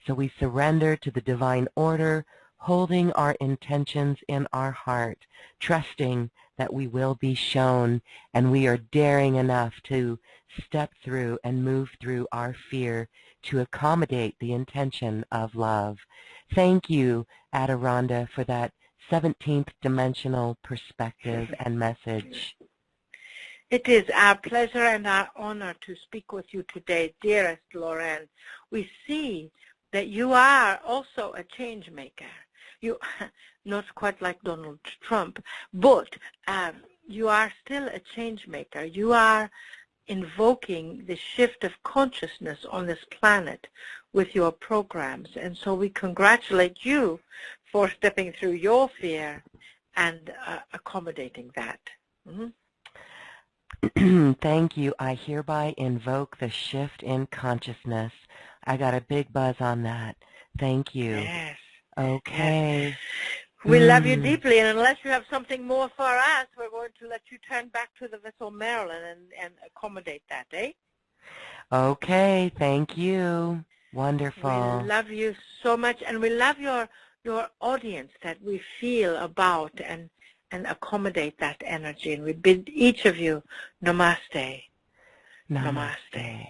so we surrender to the divine order, holding our intentions in our heart, trusting that we will be shown, and we are daring enough to step through and move through our fear to accommodate the intention of love. Thank you, Adironnda, for that 17th dimensional perspective and message. It is our pleasure and our honor to speak with you today, dearest Lorraine. We see that you are also a change maker. You, not quite like Donald Trump, but you are still a change maker. You are invoking the shift of consciousness on this planet with your programs. And so we congratulate you for stepping through your fear and accommodating that. Thank you. I hereby invoke the shift in consciousness. I got a big buzz on that. Thank you. Yes. Okay. Yes. We love you deeply, and unless you have something more for us, we're going to let you turn back to the vessel Marilyn and accommodate that, eh? Okay, thank you. Wonderful. We love you so much, and we love your audience that we feel about and accommodate that energy. And we bid each of you namaste. Namaste.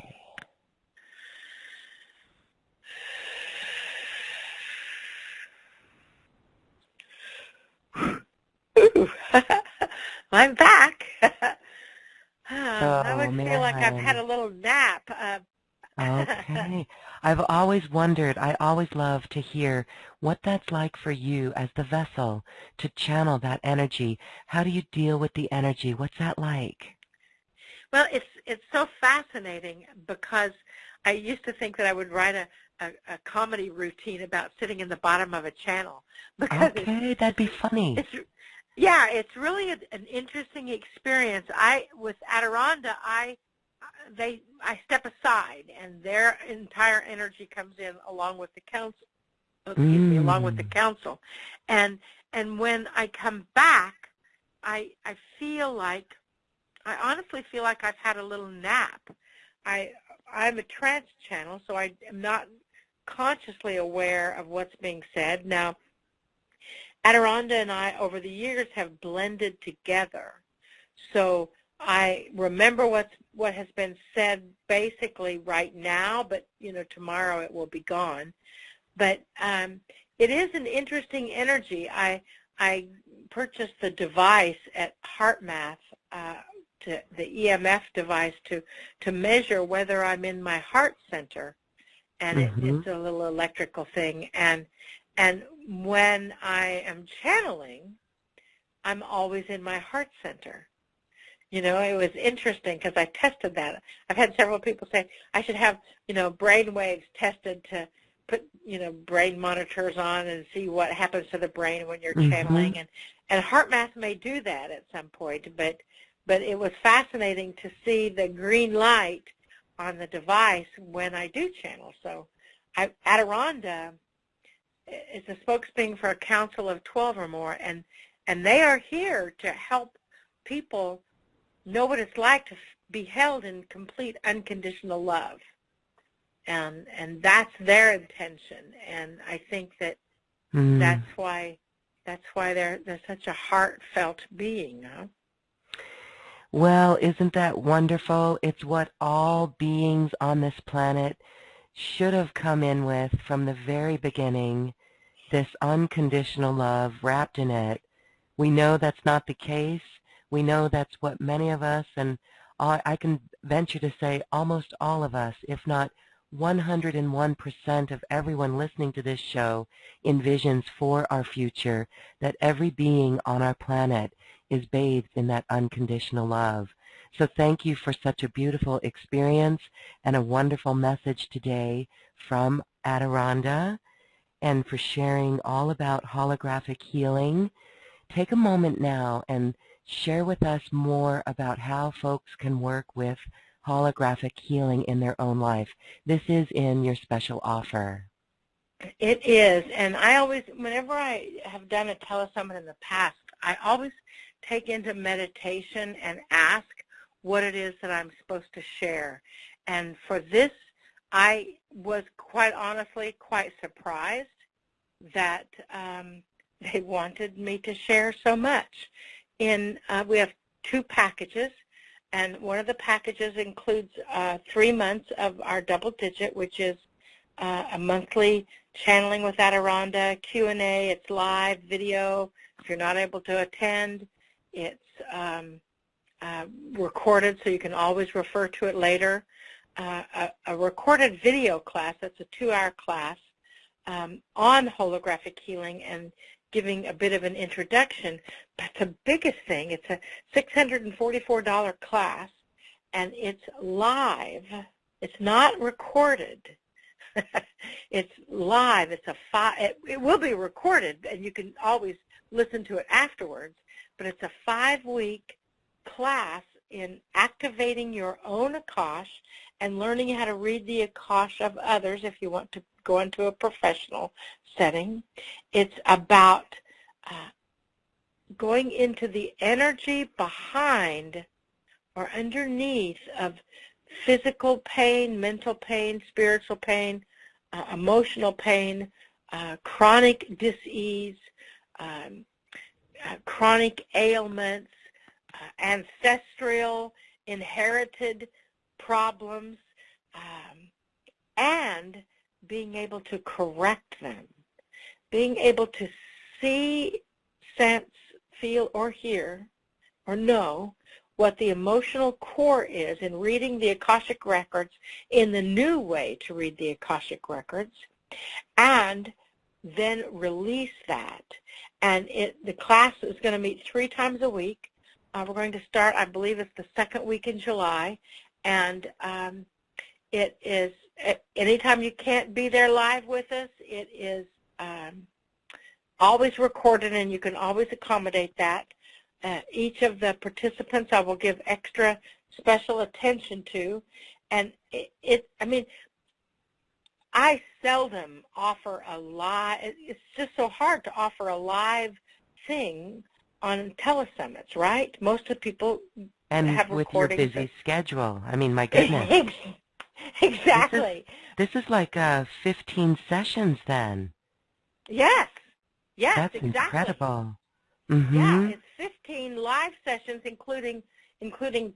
Ooh, I'm back. I always feel like I've had a little nap. Okay. I've always wondered, I always love to hear what that's like for you as the vessel to channel that energy. How do you deal with the energy? What's that like? Well, it's so fascinating because I used to think that I would write a comedy routine about sitting in the bottom of a channel. Okay, that'd be funny. Yeah, it's really an interesting experience. With Adironnda, I step aside, and their entire energy comes in along with the council. Along with the council, and when I come back, I honestly feel like I've had a little nap. I'm a trance channel, so I am not consciously aware of what's being said. Now, Adironnda and I, over the years, have blended together. So I remember what has been said basically right now, but, tomorrow it will be gone. But it is an interesting energy. I purchased the device at HeartMath, the EMF device, to measure whether I'm in my heart center. And it's a little electrical thing. And when I am channeling, I'm always in my heart center. It was interesting because I tested that. I've had several people say I should have, brain waves tested to put, brain monitors on and see what happens to the brain when you're channeling. And HeartMath may do that at some point, but it was fascinating to see the green light on the device when I do channel. So Adironnda is a spokesperson for a council of 12 or more, and they are here to help people know what it's like to be held in complete unconditional love. And that's their intention. And I think that that's why they're such a heartfelt being, huh? Well, isn't that wonderful? It's what all beings on this planet should have come in with from the very beginning, this unconditional love wrapped in it. We know that's not the case. We know that's what many of us, and I can venture to say almost all of us, if not 101% of everyone listening to this show, envisions for our future, that every being on our planet is bathed in that unconditional love. So thank you for such a beautiful experience and a wonderful message today from Adironnda, and for sharing all about holographic healing. Take a moment now and share with us more about how folks can work with holographic healing in their own life. This is in your special offer. It is, and I always, whenever I have done a telesummit in the past, I always take into meditation and ask what it is that I'm supposed to share. And for this, I was quite honestly quite surprised that they wanted me to share so much. We have 2 packages, and one of the packages includes 3 months of our double digit, which is a monthly channeling with Adironnda, Q&A. It's live video. If you're not able to attend, it's recorded, so you can always refer to it later. A recorded video class, that's a 2-hour class on holographic healing and giving a bit of an introduction. But the biggest thing, it's a $644 class, and it's live. It's not recorded. It's live. It's it will be recorded, and you can always listen to it afterwards. But it's a 5-week class in activating your own Akash and learning how to read the Akash of others if you want to go into a professional setting. It's about going into the energy behind or underneath of physical pain, mental pain, spiritual pain, emotional pain, chronic dis-ease, chronic ailments, ancestral, inherited problems, and being able to correct them, being able to see, sense, feel, or hear, or know what the emotional core is in reading the Akashic Records in the new way to read the Akashic Records, and then release that. And the class is going to meet 3 times a week. We're going to start, I believe it's the 2nd week in July, and it is, anytime you can't be there live with us, it is always recorded, and you can always accommodate that. Each of the participants I will give extra special attention to, and I mean, I seldom offer a live, it's just so hard to offer a live thing on telesummits, right? Most of the people and have with your recordings. busy schedule. I mean, my goodness. Exactly. This is like 15 sessions then. Yes. Yes, That's exactly. incredible. Yeah, it's 15 live sessions, including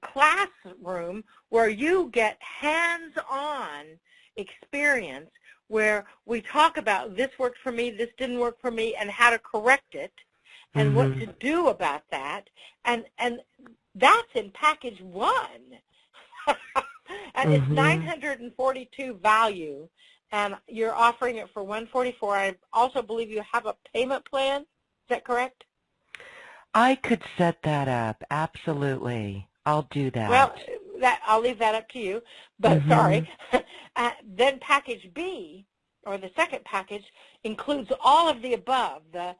classroom, where you get hands-on experience, where we talk about this worked for me, this didn't work for me, and how to correct it, and what to do about that, and that's in package 1. And it's $942 value, and you're offering it for $144. I also believe you have a payment plan. Is that correct? I could set that up. Absolutely. I'll do that. Well, I'll leave that up to you, but sorry. Then package B, or the second package, includes all of the above, the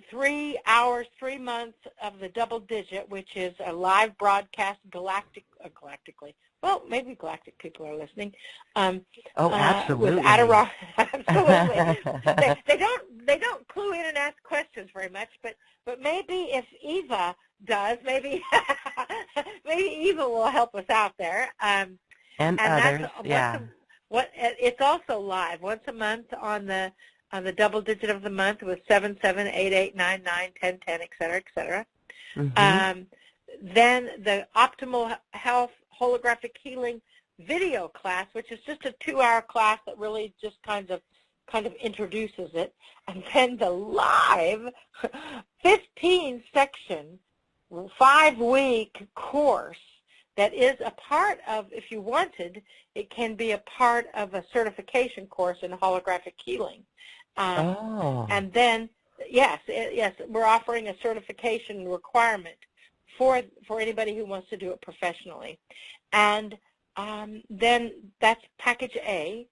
3 hours, 3 months of the double digit, which is a live broadcast galactically. Well, maybe galactic people are listening. Absolutely. With Adironnda, absolutely. They don't clue in and ask questions very much, but maybe if Eva does, maybe Eva will help us out there. And others, It's also live once a month on the double digit of the month with 7, 7, 8, 8, 9, 9, 10, 10, et cetera, et cetera. Then the Optimal Health Holographic Healing video class, which is just a 2-hour class that really just kind of introduces it. And then the live 15-section, 5-week course that is a part of, if you wanted, it can be a part of a certification course in holographic healing. And then, yes, we're offering a certification requirement for anybody who wants to do it professionally. And then that's package A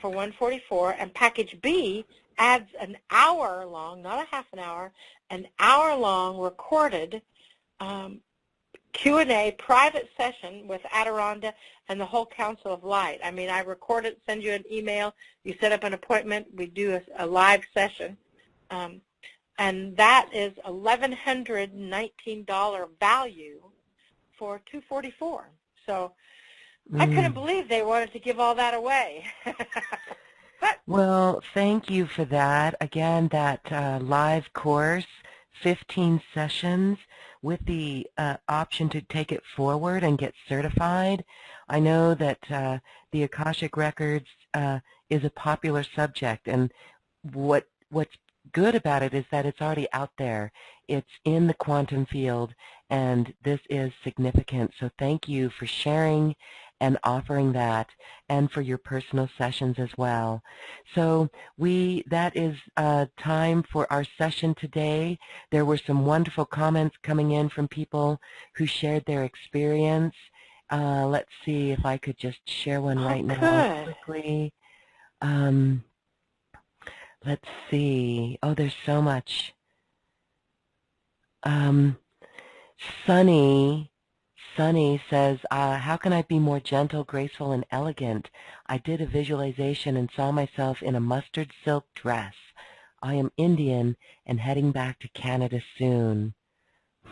for $144, and package B adds an hour-long, not a half an hour, an hour-long recorded Q&A private session with Adironnda and the whole Council of Light. I mean, I record it, send you an email, you set up an appointment, we do a live session, and that is $1,119 value for $244. So I couldn't believe they wanted to give all that away. Well, thank you for that. Again, that live course, 15 sessions with the option to take it forward and get certified. I know that the Akashic Records is a popular subject, and what's good about it is that it's already out there. It's in the quantum field, and this is significant. So thank you for sharing and offering that, and for your personal sessions as well. So that is time for our session today. There were some wonderful comments coming in from people who shared their experience. Let's see if I could just share one right now quickly. Let's see. Oh, there's so much. Sunny says, how can I be more gentle, graceful, and elegant? I did a visualization and saw myself in a mustard silk dress. I am Indian and heading back to Canada soon.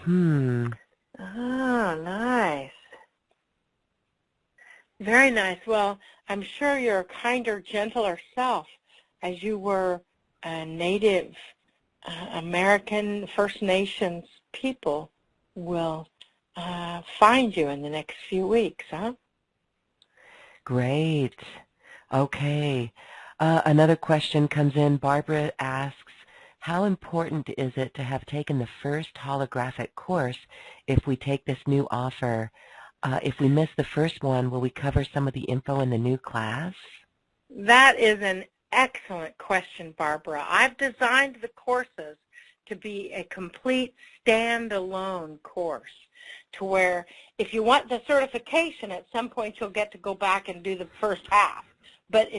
Oh, nice. Very nice. Well, I'm sure your kinder, gentler self, as you were Native American First Nations people, will find you in the next few weeks, huh? Great. Okay. Another question comes in. Barbara asks, how important is it to have taken the first holographic course if we take this new offer? If we miss the first one, will we cover some of the info in the new class? That is an excellent question, Barbara. I've designed the courses to be a complete standalone course, to where if you want the certification, at some point you'll get to go back and do the first half. But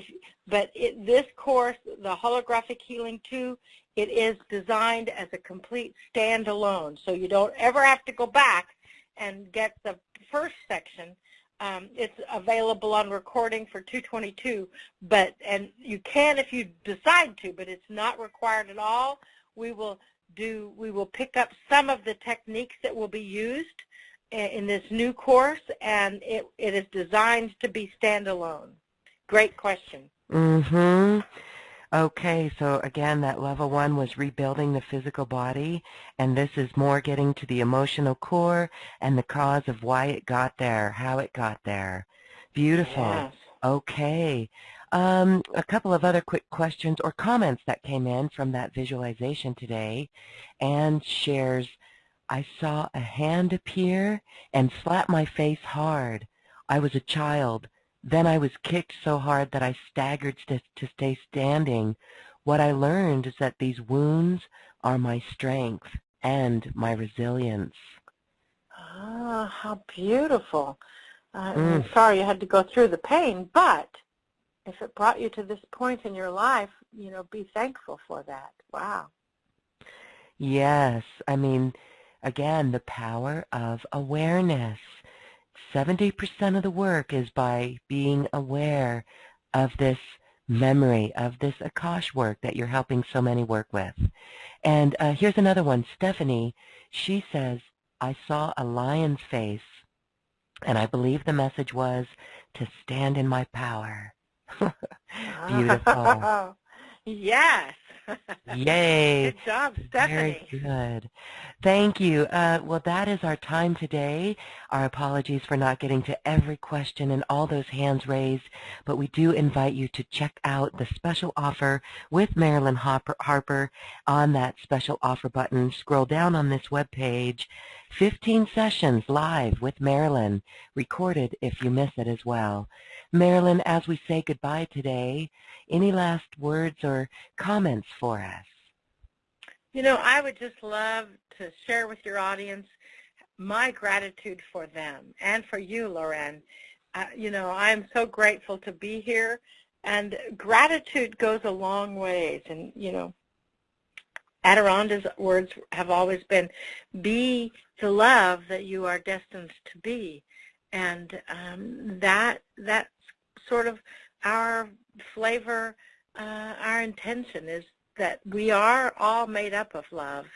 this course, the Holographic Healing 2, it is designed as a complete standalone, so you don't ever have to go back and get the first section. It's available on recording for $222, and you can if you decide to, but it's not required at all. We will pick up some of the techniques that will be used in this new course, and it is designed to be standalone, Great question. Mm-hmm. Okay, so again, that level 1 was rebuilding the physical body, and this is more getting to the emotional core and the cause of why it got there, how it got there. Beautiful. Yes. Okay. A couple of other quick questions or comments that came in from that visualization today. Anne shares, I saw a hand appear and slap my face hard. I was a child. Then I was kicked so hard that I staggered to stay standing. What I learned is that these wounds are my strength and my resilience. Ah, how beautiful. I'm sorry you had to go through the pain, but if it brought you to this point in your life, be thankful for that. Wow. Yes, I mean, again, the power of awareness. 70% of the work is by being aware of this memory, of this Akash work that you're helping so many work with. And here's another one. Stephanie, she says, I saw a lion's face, and I believe the message was to stand in my power. Beautiful. Yes. Yay. Good job, Stephanie. Very good. Thank you. Well, that is our time today. Our apologies for not getting to every question and all those hands raised, but we do invite you to check out the special offer with Marilyn Harper on that special offer button. Scroll down on this webpage. 15 sessions live with Marilyn, recorded if you miss it as well. Marilyn, as we say goodbye today, any last words or comments for us? I would just love to share with your audience my gratitude for them and for you, Loren. I'm so grateful to be here, and gratitude goes a long ways. And, Adironnda's words have always been, be the love that you are destined to be. And that's sort of our flavor, our intention is that we are all made up of love,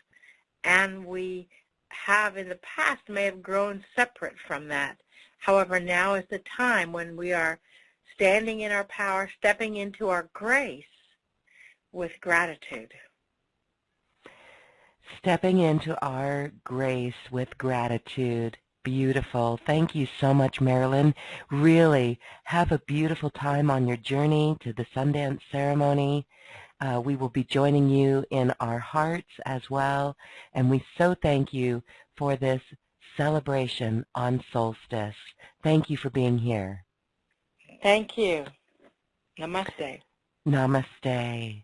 and we have in the past may have grown separate from that. However, now is the time when we are standing in our power, stepping into our grace with gratitude. Stepping into our grace with gratitude. Beautiful. Thank you so much, Marilyn. Really, have a beautiful time on your journey to the Sundance ceremony. We will be joining you in our hearts as well, and we so thank you for this celebration on Solstice. Thank you for being here. Thank you. Namaste. Namaste.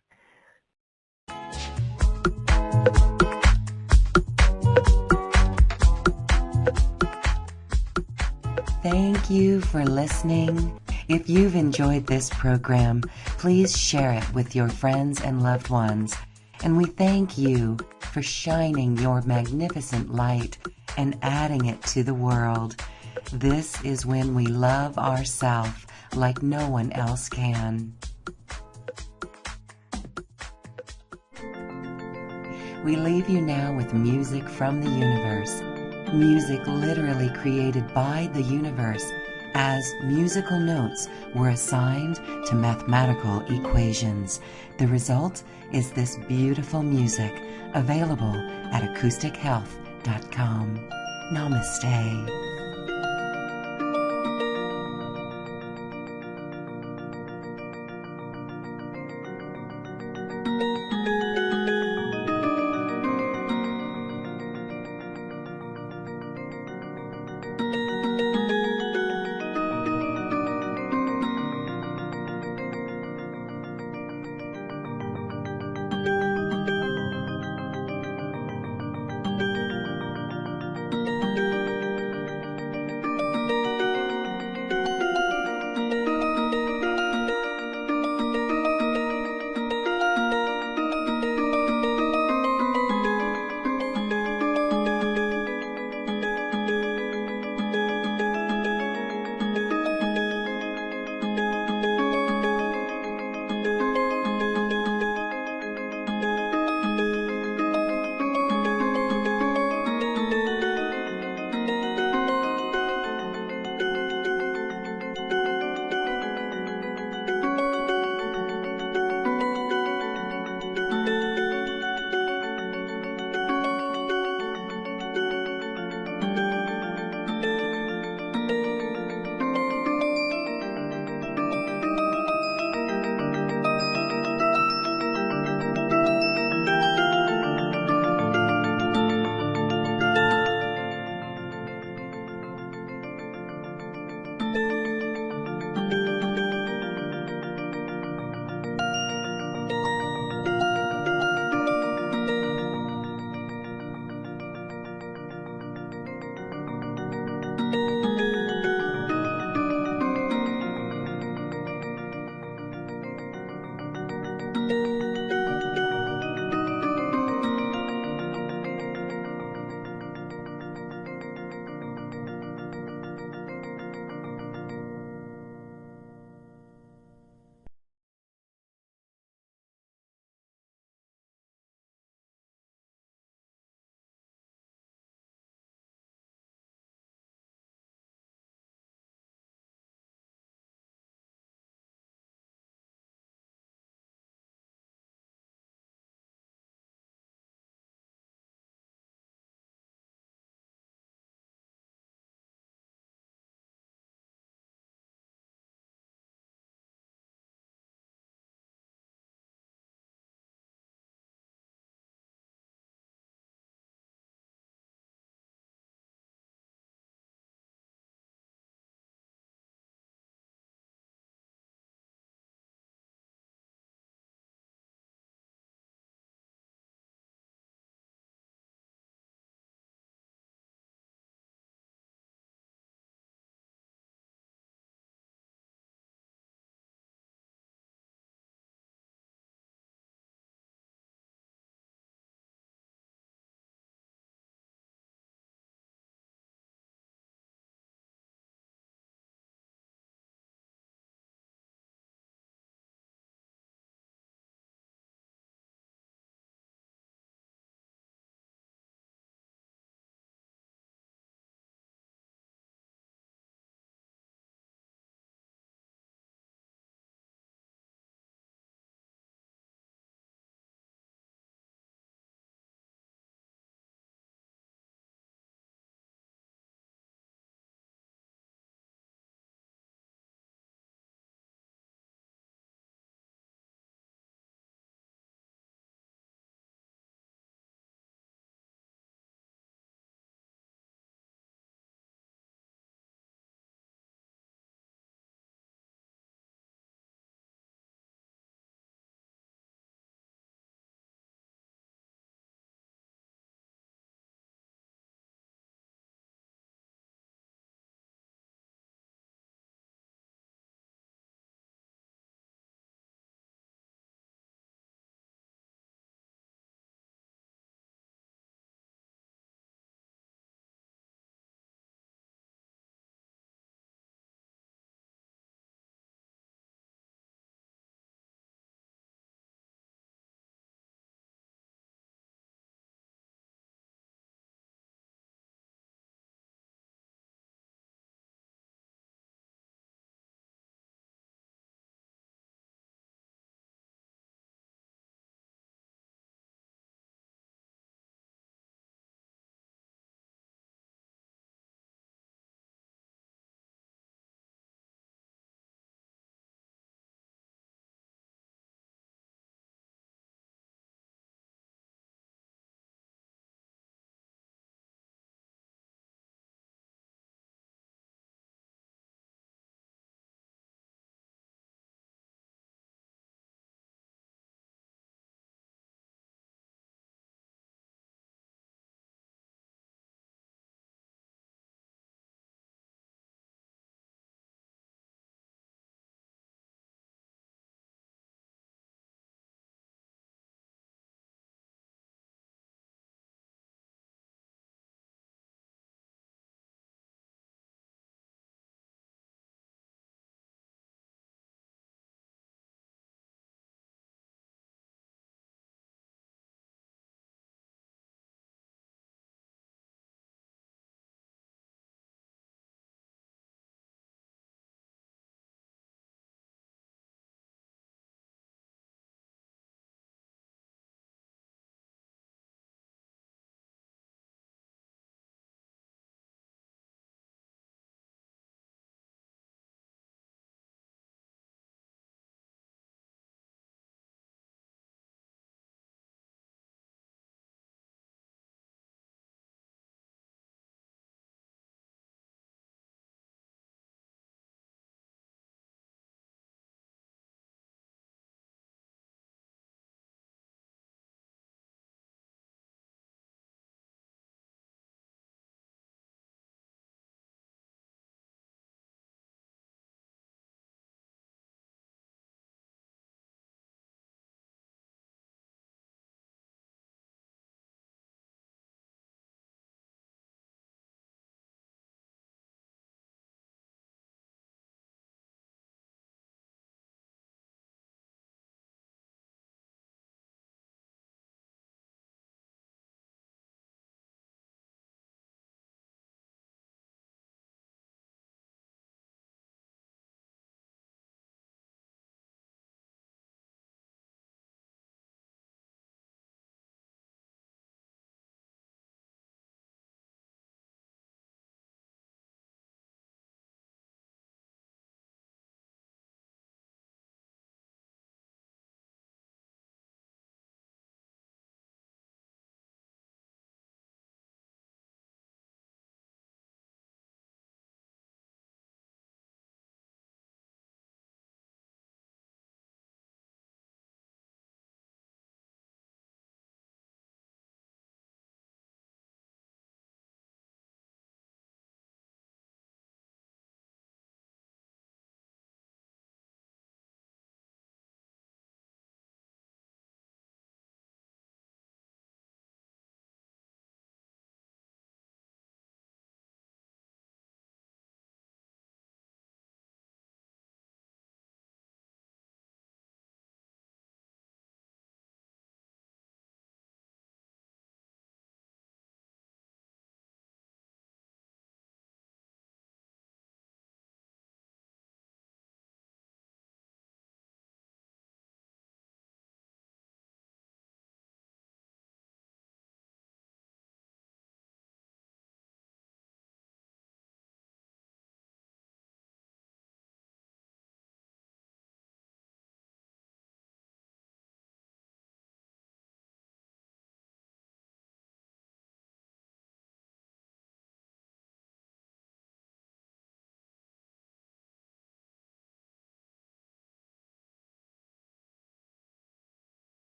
Thank you for listening. If you've enjoyed this program, please share it with your friends and loved ones. And we thank you for shining your magnificent light and adding it to the world. This is when we love ourselves like no one else can. We leave you now with music from the universe. Music literally created by the universe, as musical notes were assigned to mathematical equations. The result is this beautiful music, available at acoustichealth.com. Namaste.